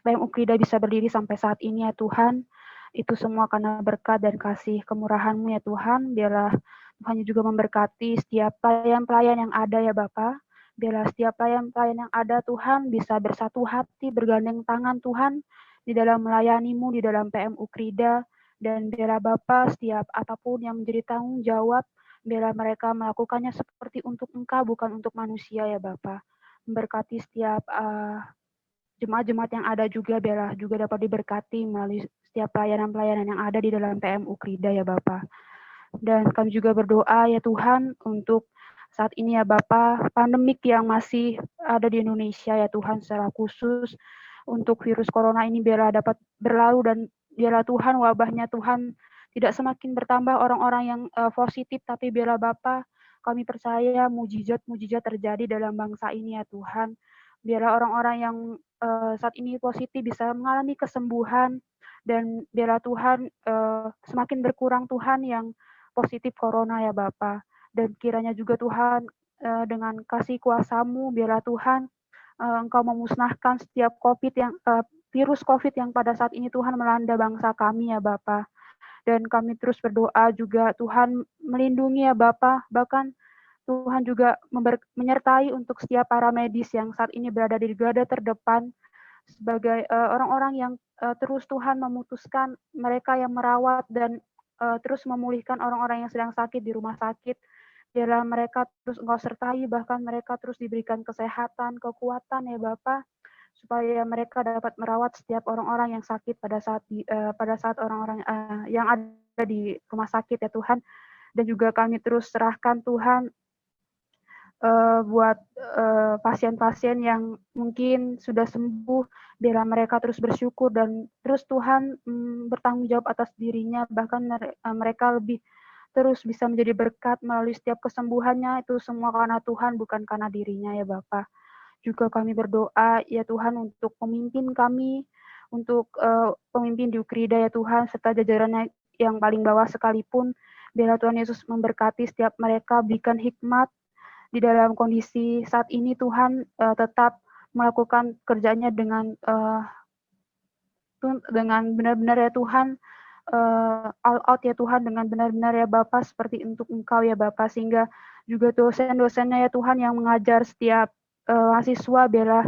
PMU Krida bisa berdiri sampai saat ini ya Tuhan. Itu semua karena berkat dan kasih kemurahan-Mu ya Tuhan. Biarlah Tuhan juga memberkati setiap pelayan-pelayan yang ada ya Bapa. Biarlah setiap pelayan-pelayan yang ada Tuhan bisa bersatu hati, bergandeng tangan Tuhan di dalam melayani-Mu, di dalam PMU Krida. Dan biarlah Bapa setiap apapun yang menjadi tanggung jawab, biarlah mereka melakukannya seperti untuk Engkau, bukan untuk manusia ya Bapa. Memberkati setiap jemaat-jemaat yang ada juga, biarlah juga dapat diberkati melalui setiap pelayanan-pelayanan yang ada di dalam PMU Krida ya Bapa. Dan kami juga berdoa ya Tuhan untuk saat ini ya Bapa, pandemik yang masih ada di Indonesia ya Tuhan, secara khusus untuk virus corona ini biarlah dapat berlalu, dan biarlah Tuhan wabahnya Tuhan tidak semakin bertambah orang-orang yang positif, tapi biarlah Bapa kami percaya mujizat-mujizat terjadi dalam bangsa ini ya Tuhan. Biarlah orang-orang yang saat ini positif bisa mengalami kesembuhan, dan biarlah Tuhan semakin berkurang Tuhan yang positif corona ya Bapa. Dan kiranya juga Tuhan dengan kasih kuasa-Mu, biarlah Tuhan Engkau memusnahkan setiap virus COVID yang pada saat ini Tuhan melanda bangsa kami ya Bapa. Dan kami terus berdoa juga Tuhan melindungi ya Bapa, bahkan Tuhan juga menyertai untuk setiap para medis yang saat ini berada di garda terdepan sebagai orang-orang yang terus Tuhan memutuskan mereka yang merawat dan terus memulihkan orang-orang yang sedang sakit di rumah sakit. Biarlah mereka terus Engkau sertai, bahkan mereka terus diberikan kesehatan, kekuatan ya Bapa, supaya mereka dapat merawat setiap orang-orang yang sakit pada saat orang-orang yang ada di rumah sakit ya Tuhan. Dan juga kami terus serahkan Tuhan buat pasien-pasien yang mungkin sudah sembuh, biarlah mereka terus bersyukur dan terus Tuhan bertanggung jawab atas dirinya, bahkan mereka lebih terus bisa menjadi berkat melalui setiap kesembuhannya, itu semua karena Tuhan, bukan karena dirinya ya Bapak. Juga kami berdoa ya Tuhan untuk pemimpin kami, untuk pemimpin di Ukrida ya Tuhan, serta jajarannya yang paling bawah sekalipun. Biarlah Tuhan Yesus memberkati setiap mereka, berikan hikmat di dalam kondisi saat ini Tuhan, tetap melakukan kerjanya dengan benar-benar ya Tuhan, all out ya Tuhan, dengan benar-benar ya Bapa, seperti untuk Engkau ya Bapa, sehingga juga dosen-dosennya ya Tuhan yang mengajar setiap mahasiswa, biarlah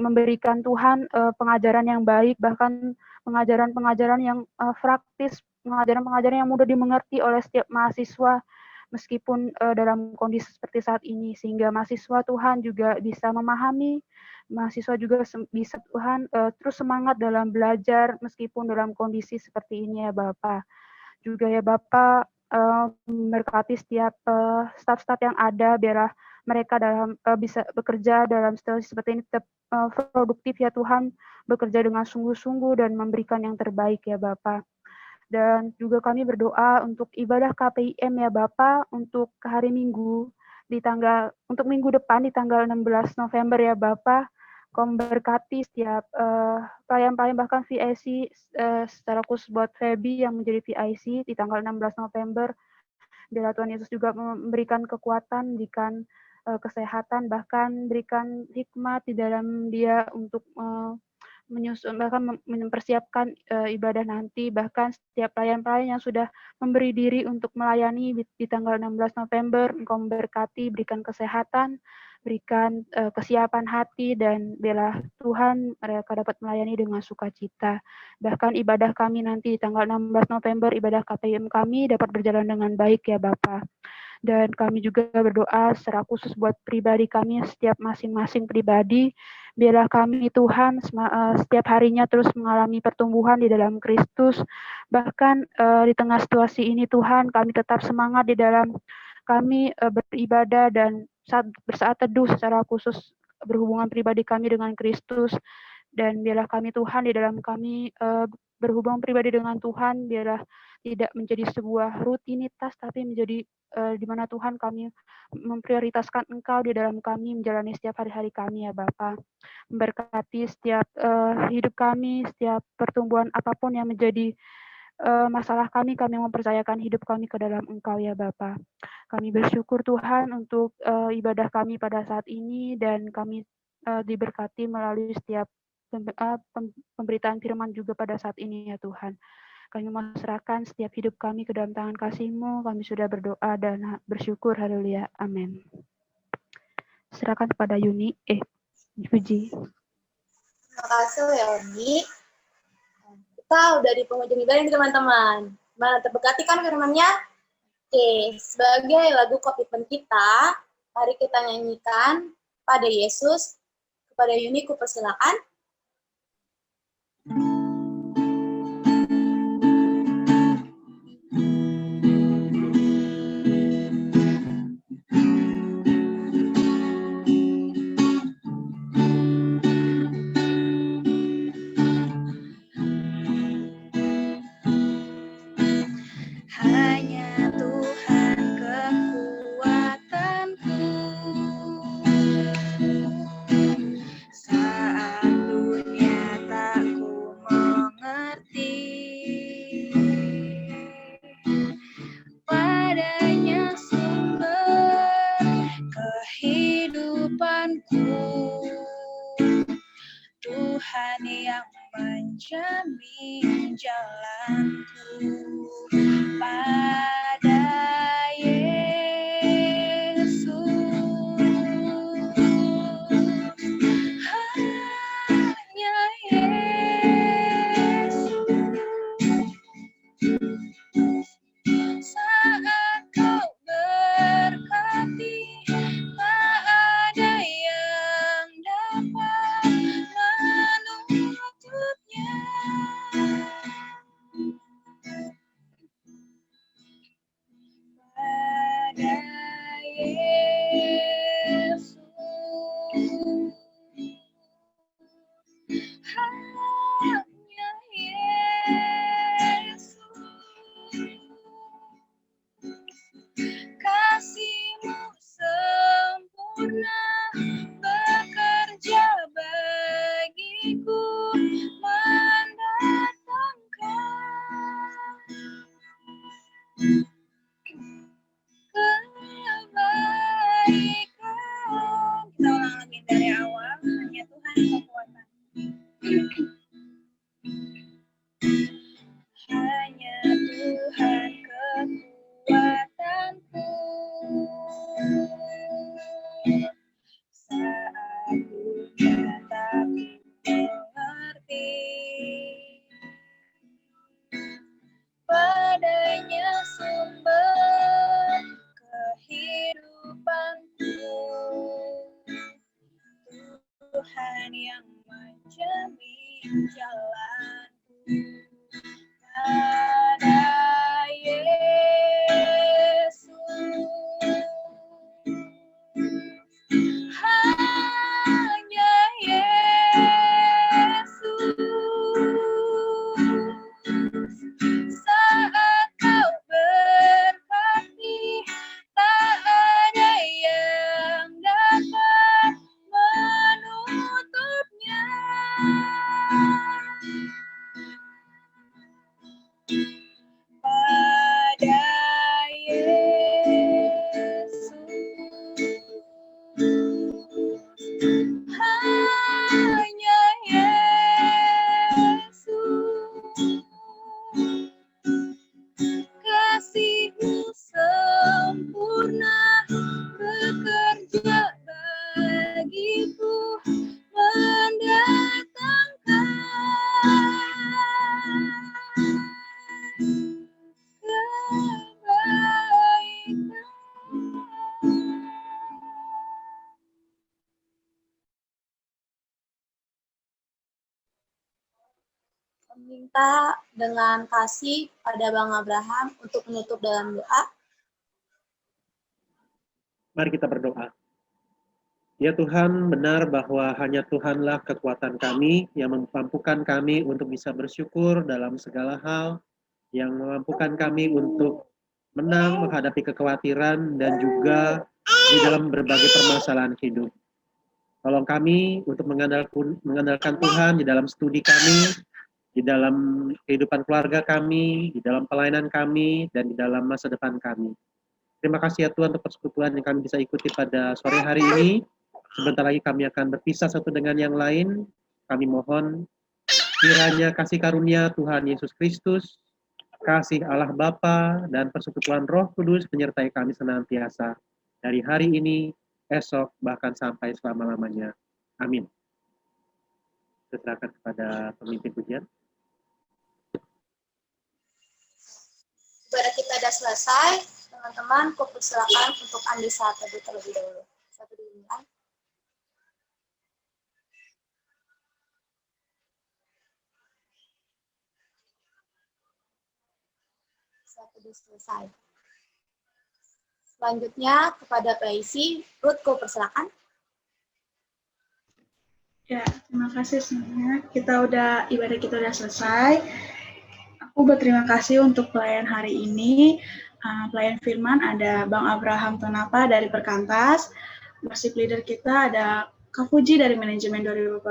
memberikan Tuhan pengajaran yang baik, bahkan pengajaran-pengajaran yang praktis, pengajaran-pengajaran yang mudah dimengerti oleh setiap mahasiswa, meskipun dalam kondisi seperti saat ini, sehingga mahasiswa Tuhan juga bisa memahami, mahasiswa juga bisa Tuhan terus semangat dalam belajar meskipun dalam kondisi seperti ini ya Bapak. Juga ya Bapak memberkati setiap staf-staf yang ada, biarlah mereka bisa bekerja dalam situasi seperti ini tetap produktif ya Tuhan, bekerja dengan sungguh-sungguh dan memberikan yang terbaik ya Bapak. Dan juga kami berdoa untuk ibadah KPIM ya Bapak, untuk hari Minggu untuk minggu depan di tanggal 16 November ya Bapak. Kau memberkati setiap pelayan-pelayan, bahkan VIC secara khusus buat Feby yang menjadi VIC di tanggal 16 November. Biarlah Tuhan Yesus juga memberikan kekuatan, berikan kesehatan, bahkan berikan hikmat di dalam dia untuk bahkan mempersiapkan ibadah nanti, bahkan setiap pelayan-pelayan yang sudah memberi diri untuk melayani di tanggal 16 November, Engkau memberkati, berikan kesehatan, berikan kesiapan hati, dan biarlah Tuhan mereka dapat melayani dengan sukacita. Bahkan ibadah kami nanti di tanggal 16 November, ibadah KPIM kami dapat berjalan dengan baik ya Bapak. Dan kami juga berdoa secara khusus buat pribadi kami, setiap masing-masing pribadi, biarlah kami Tuhan setiap harinya terus mengalami pertumbuhan di dalam Kristus. Bahkan di tengah situasi ini Tuhan, kami tetap semangat di dalam kami beribadah dan bersaat teduh secara khusus berhubungan pribadi kami dengan Kristus. Dan biarlah kami Tuhan di dalam kami berhubungan pribadi dengan Tuhan, biarlah tidak menjadi sebuah rutinitas, tapi menjadi di mana Tuhan kami memprioritaskan Engkau di dalam kami menjalani setiap hari-hari kami ya Bapa. Memberkati setiap hidup kami, setiap pertumbuhan apapun yang menjadi masalah kami mempercayakan hidup kami ke dalam Engkau ya Bapa. Kami bersyukur Tuhan untuk ibadah kami pada saat ini, dan kami diberkati melalui setiap pemberitaan firman juga pada saat ini ya Tuhan. Kami mau serahkan setiap hidup kami ke dalam tangan kasih-Mu. Kami sudah berdoa dan bersyukur. Haleluya. Amin. Serahkan kepada Yuji. Terima kasih ya Uni. Kita udah di penghujung ibadah nih teman-teman. Gimana, terberkati kan firman-Nya? Oke, sebagai lagu komitmen kita, mari kita nyanyikan pada Yesus. Kepada Yuni, kupersilakan. Hanya Tuhan kekuatanku. Yesus, hanya Yesus, kasih-Mu sempurna bekerja bagiku, mendatangkan kebaikan. Kita ulang lagi dari awal, hanya Tuhan kekuatan. Hanya Tuhan kekuatanku, saat dunia tak mengerti, padanya sumber kehidupanku, Tuhan yang menjamin jalanku. Pada Yesus, hanya Yesus, saat Kau berkati, tak ada yang dapat menutupnya. Pada Yesus, hanya Yesus, kasih-Mu sempurna bekerja bagiku, mendatangkan kebaikan. Meminta dengan kasih pada Bang Abraham untuk menutup dalam doa. Mari kita berdoa. Ya Tuhan, benar bahwa hanya Tuhanlah kekuatan kami yang memampukan kami untuk bisa bersyukur dalam segala hal, yang memampukan kami untuk menang menghadapi kekhawatiran dan juga di dalam berbagai permasalahan hidup. Tolong kami untuk mengandalkan Tuhan di dalam studi kami, di dalam kehidupan keluarga kami, di dalam pelayanan kami, dan di dalam masa depan kami. Terima kasih ya Tuhan untuk persekutuan yang kami bisa ikuti pada sore hari ini. Sebentar lagi kami akan berpisah satu dengan yang lain. Kami mohon kiranya kasih karunia Tuhan Yesus Kristus, kasih Allah Bapa, dan persekutuan Roh Kudus menyertai kami senantiasa dari hari ini, esok, bahkan sampai selama-lamanya. Amin. Saya serahkan kepada pemimpin pujian. Ibadah kita sudah selesai. Teman-teman, kupersilakan untuk Andisa teduh terlebih dahulu. Satu dimulai. Satu selesai. Selanjutnya kepada PIC, Ruth, kupersilakan. Ya, terima kasih semuanya. Ibadah kita udah selesai. Aku berterima kasih untuk pelayan hari ini. Pelayan firman ada Bang Abraham Tonapa dari Perkantas. Worship leader kita ada Kak Fuji dari Manajemen 2018.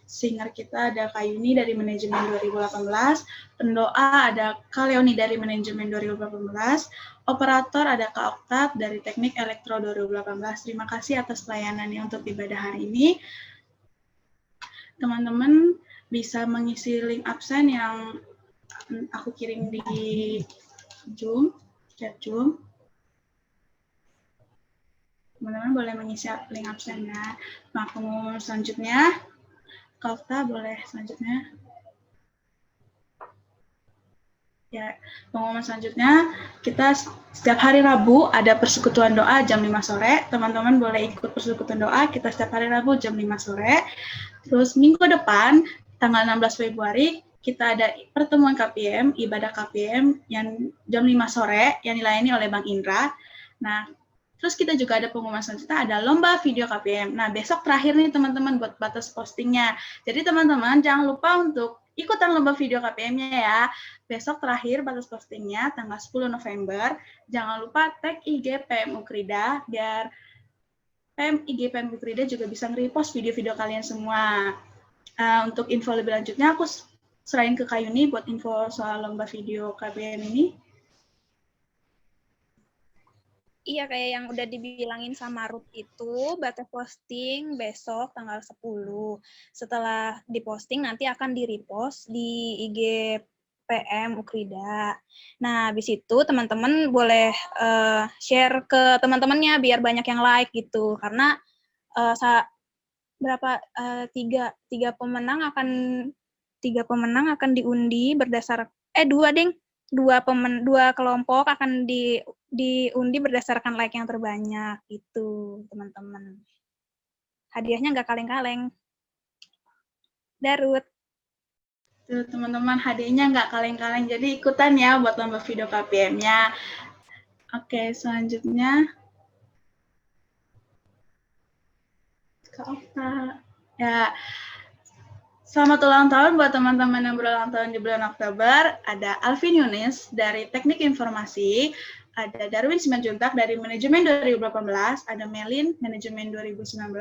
Singer kita ada Kak Yuni dari Manajemen 2018. Pendoa ada Kak Leoni dari Manajemen 2018. Operator ada Kak Oktav dari Teknik Elektro 2018. Terima kasih atas pelayanannya untuk ibadah hari ini. Teman-teman bisa mengisi link absen yang aku kirim di Zoom, chat Zoom. Teman-teman boleh mengisi link absennya. Nah, pengumuman selanjutnya, Kalta boleh selanjutnya. Ya, pengumuman selanjutnya, kita setiap hari Rabu ada persekutuan doa jam 5 sore. Teman-teman boleh ikut persekutuan doa kita setiap hari Rabu jam 5 sore. Terus minggu depan, tanggal 16 Februari, kita ada pertemuan KPM, ibadah KPM yang jam 5 sore yang dilayani oleh Bang Indra. Nah, terus kita juga ada pengumuman selanjutnya, ada lomba video KPM. Nah, besok terakhir nih teman-teman buat batas postingnya. Jadi teman-teman jangan lupa untuk ikutan lomba video KPM-nya ya. Besok terakhir batas postingnya tanggal 10 November. Jangan lupa tag IG PM Ukrida biar IG PM Ukrida juga bisa nge-repost video-video kalian semua. Untuk info lebih lanjutnya aku serahin ke Kak Yuni buat info soal lomba video KPM ini. Iya, kayak yang udah dibilangin sama Ruth itu, batas posting besok tanggal 10. Setelah diposting, nanti akan di-repost di IG PM Ukrida. Nah, habis itu teman-teman boleh share ke teman-temannya biar banyak yang like gitu. Karena tiga pemenang akan diundi berdasar dua kelompok akan diundi berdasarkan like yang terbanyak itu, teman-teman. Hadiahnya nggak kaleng-kaleng. Darut. Tuh, teman-teman, hadiahnya nggak kaleng-kaleng, jadi ikutan ya buat lomba video KPM-nya. Oke, selanjutnya. Kak Okta. Ya, selamat ulang tahun buat teman-teman yang berulang tahun di bulan Oktober. Ada Alvin Yunis dari Teknik Informasi, ada Darwin Simanjuntak dari Manajemen 2018, ada Melin, Manajemen 2019,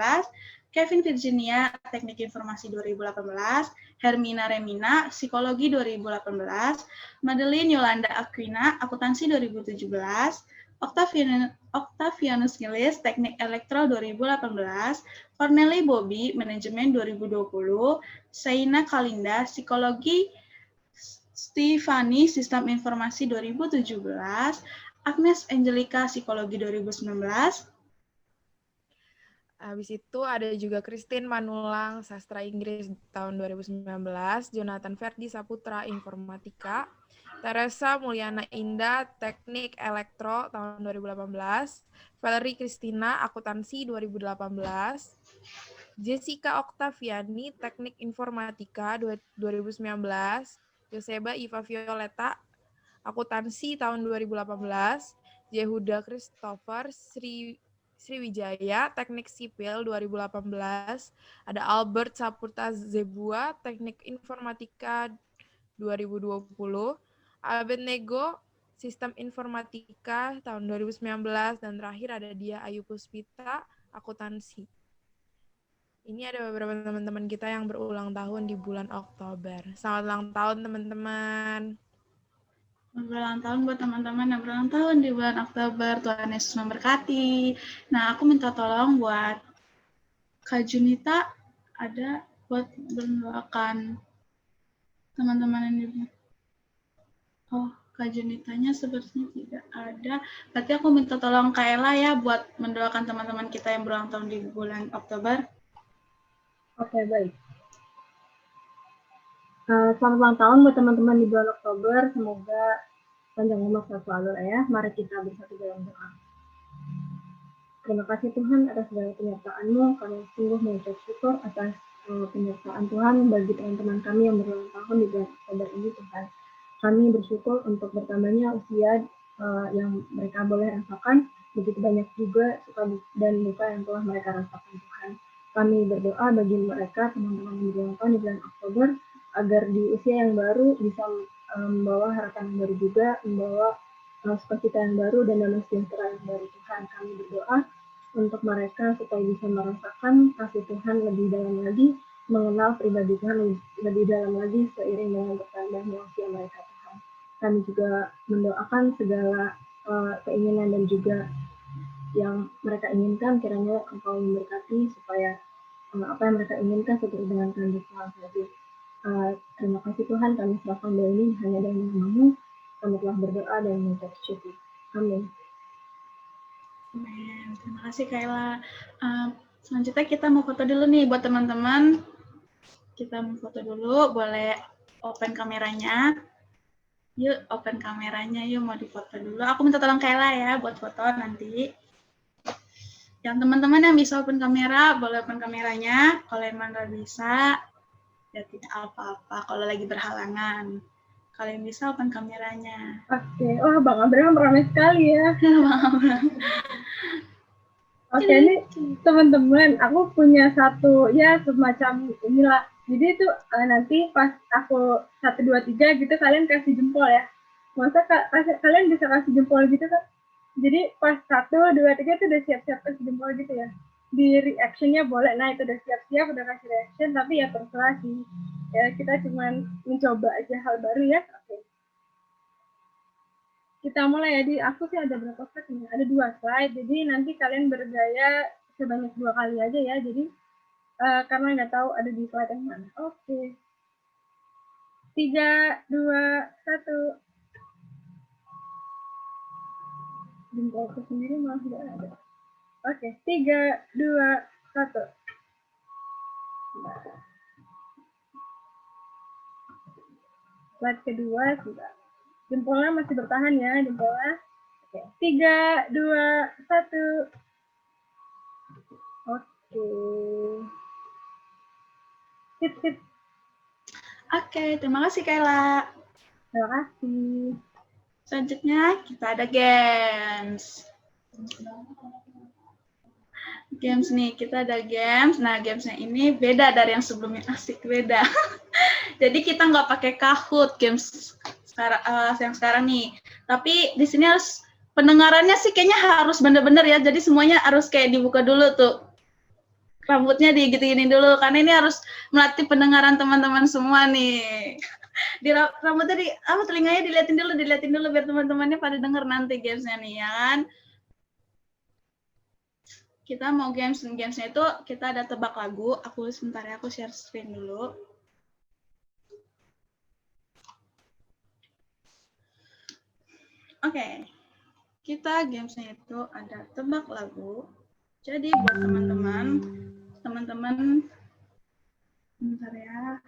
Kevin Virginia, Teknik Informasi 2018, Hermina Remina, Psikologi 2018, Madeline Yolanda Aquina, Akuntansi 2017, Octavianus Gilis, Teknik Elektro 2018, Corneli Bobby, Manajemen 2020, Saina Kalinda, Psikologi, Stefani, Sistem Informasi 2017, Agnes Angelica, Psikologi 2019. Habis itu ada juga Christine Manulang, Sastra Inggris tahun 2019, Jonathan Ferdi Saputra, Informatika, Teresa Mulyana Indah, Teknik Elektro tahun 2018, Valerie Christina, Akuntansi 2018, Jessica Octaviani, Teknik Informatika 2019, Joseba Iva Violeta, Akuntansi tahun 2018, Yehuda Christopher, Sriwijaya, Teknik Sipil 2018, ada Albert Saputra Zebua, Teknik Informatika 2020, Abednego, Sistem Informatika tahun 2019, dan terakhir ada dia Ayu Puspita, Akuntansi. Ini ada beberapa teman-teman kita yang berulang tahun di bulan Oktober. Selamat ulang tahun, teman-teman. Berulang tahun buat teman-teman yang berulang tahun di bulan Oktober. Tuhan Yesus memberkati. Nah, aku minta tolong buat Kak Junita ada buat mendoakan teman-teman yang di... Oh, Kak Junitanya sepertinya tidak ada. Berarti aku minta tolong Kak Ella ya buat mendoakan teman-teman kita yang berulang tahun di bulan Oktober. Oke, baik. Selamat ulang tahun buat teman-teman di bulan Oktober. Semoga panjang umur selalu ya. Mari kita bersatu dalam doa. Terima kasih Tuhan atas segala penyertaan-Mu. Kami sungguh mengucap syukur atas penyertaan Tuhan bagi teman-teman kami yang berulang tahun di bulan Oktober ini, Tuhan. Kami bersyukur untuk bertambahnya usia yang mereka boleh rasakan. Begitu banyak juga suka dan duka yang telah mereka rasakan, Tuhan. Kami berdoa bagi mereka, teman-teman yang berulang tahun di bulan Oktober, agar di usia yang baru bisa membawa harapan yang baru juga, membawa sukacita yang baru dan damai sejahtera yang baru, Tuhan. Kami berdoa untuk mereka supaya bisa merasakan kasih Tuhan lebih dalam lagi, mengenal pribadi Tuhan lebih dalam lagi seiring dengan bertambahnya usia mereka, Tuhan. Kami juga mendoakan segala keinginan dan juga yang mereka inginkan, kiranya Engkau memberkati supaya apa yang mereka inginkan sesuai dengan kehendak Tuhan saja. Terima kasih Tuhan, kami serahkan doa ini hanya dalam nama-Mu. Kami telah berdoa dan mengucap syukur. Amin. Amin. Terima kasih Kak Ella. Selanjutnya kita mau foto dulu nih buat teman-teman. Kita mau foto dulu, boleh open kameranya. Yuk, open kameranya, yuk mau difoto dulu. Aku minta tolong Kak Ella ya buat foto nanti. Yang teman-teman yang bisa open kamera, boleh open kameranya. Kalau emang nggak bisa, ya tidak apa-apa kalau lagi berhalangan. kalian bisa open kameranya. Oke, wah Bang Abraham ramai sekali ya. Oke, ini teman-teman, aku punya satu ya semacam inilah. Jadi itu nanti pas aku 1, 2, 3 gitu kalian kasih jempol ya. Masa kalian bisa kasih jempol gitu kan? Jadi pas 1, 2, 3 itu udah siap-siap kasih jempol gitu ya. Di reaction-nya boleh, nah itu udah siap-siap, udah kasih reaction, tapi ya terserah sih. Ya kita cuman mencoba aja hal baru ya. Oke. Kita mulai ya, di aku sih ada berapa slide nih? Ada 2 slide, jadi nanti kalian bergaya sebanyak 2 kali aja ya. Jadi karena nggak tahu ada di slide yang mana. Oke. 3, 2, 1. Jempolku sendiri malah nggak ada. Oke, 3, 2, 1. Slide kedua sudah. Jempolnya masih bertahan ya, jempolnya. Oke, 3, 2, 1. Oke. Sip. Oke, terima kasih Kayla. Terima kasih. Selanjutnya kita ada games. Games nih, kita ada games. Nah, gamesnya ini beda dari yang sebelumnya, asik beda. Jadi kita nggak pakai Kahoot games yang sekarang nih. Tapi di sini harus pendengarannya sih kayaknya harus bener-bener ya. Jadi semuanya harus kayak dibuka dulu tuh. Rambutnya digini-gini dulu karena ini harus melatih pendengaran teman-teman semua nih. Di rambutnya telinganya diliatin dulu biar teman-temannya pada denger nanti gamesnya nih ya kan. Kita mau gamesnya itu kita ada tebak lagu. Aku sebentar ya, aku share screen dulu. Oke. Kita gamesnya itu ada tebak lagu. Jadi buat teman-teman, bentar ya.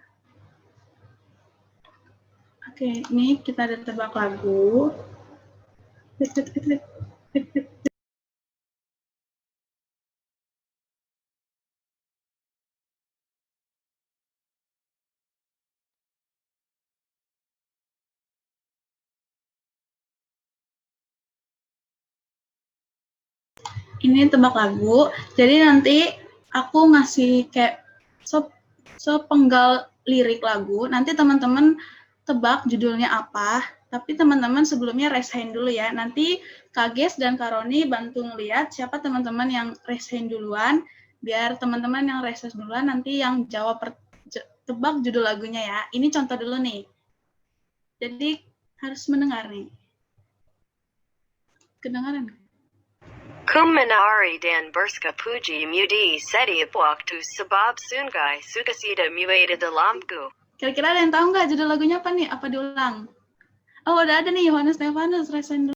Oke, ini kita ada tebak lagu. Ini tebak lagu, jadi nanti aku ngasih kayak sepenggal lirik lagu, nanti teman-teman tebak judulnya apa, tapi teman-teman sebelumnya raise hand dulu ya, nanti Kak Ges dan Kak Roni bantu ngeliat siapa teman-teman yang raise hand duluan, biar teman-teman yang raise hand duluan nanti yang jawab tebak judul lagunya ya. Ini contoh dulu nih, jadi harus mendengar nih. Kedengaran? Kumanari dan Berska Puji Mudi Seti Waktu Sebab Sungai Sukasida Muada Dalamku. Kira-kira ada yang tahu nggak judul lagunya apa nih? Apa diulang? Oh, udah ada nih, Yohanes Stefanus, raise hand dulu.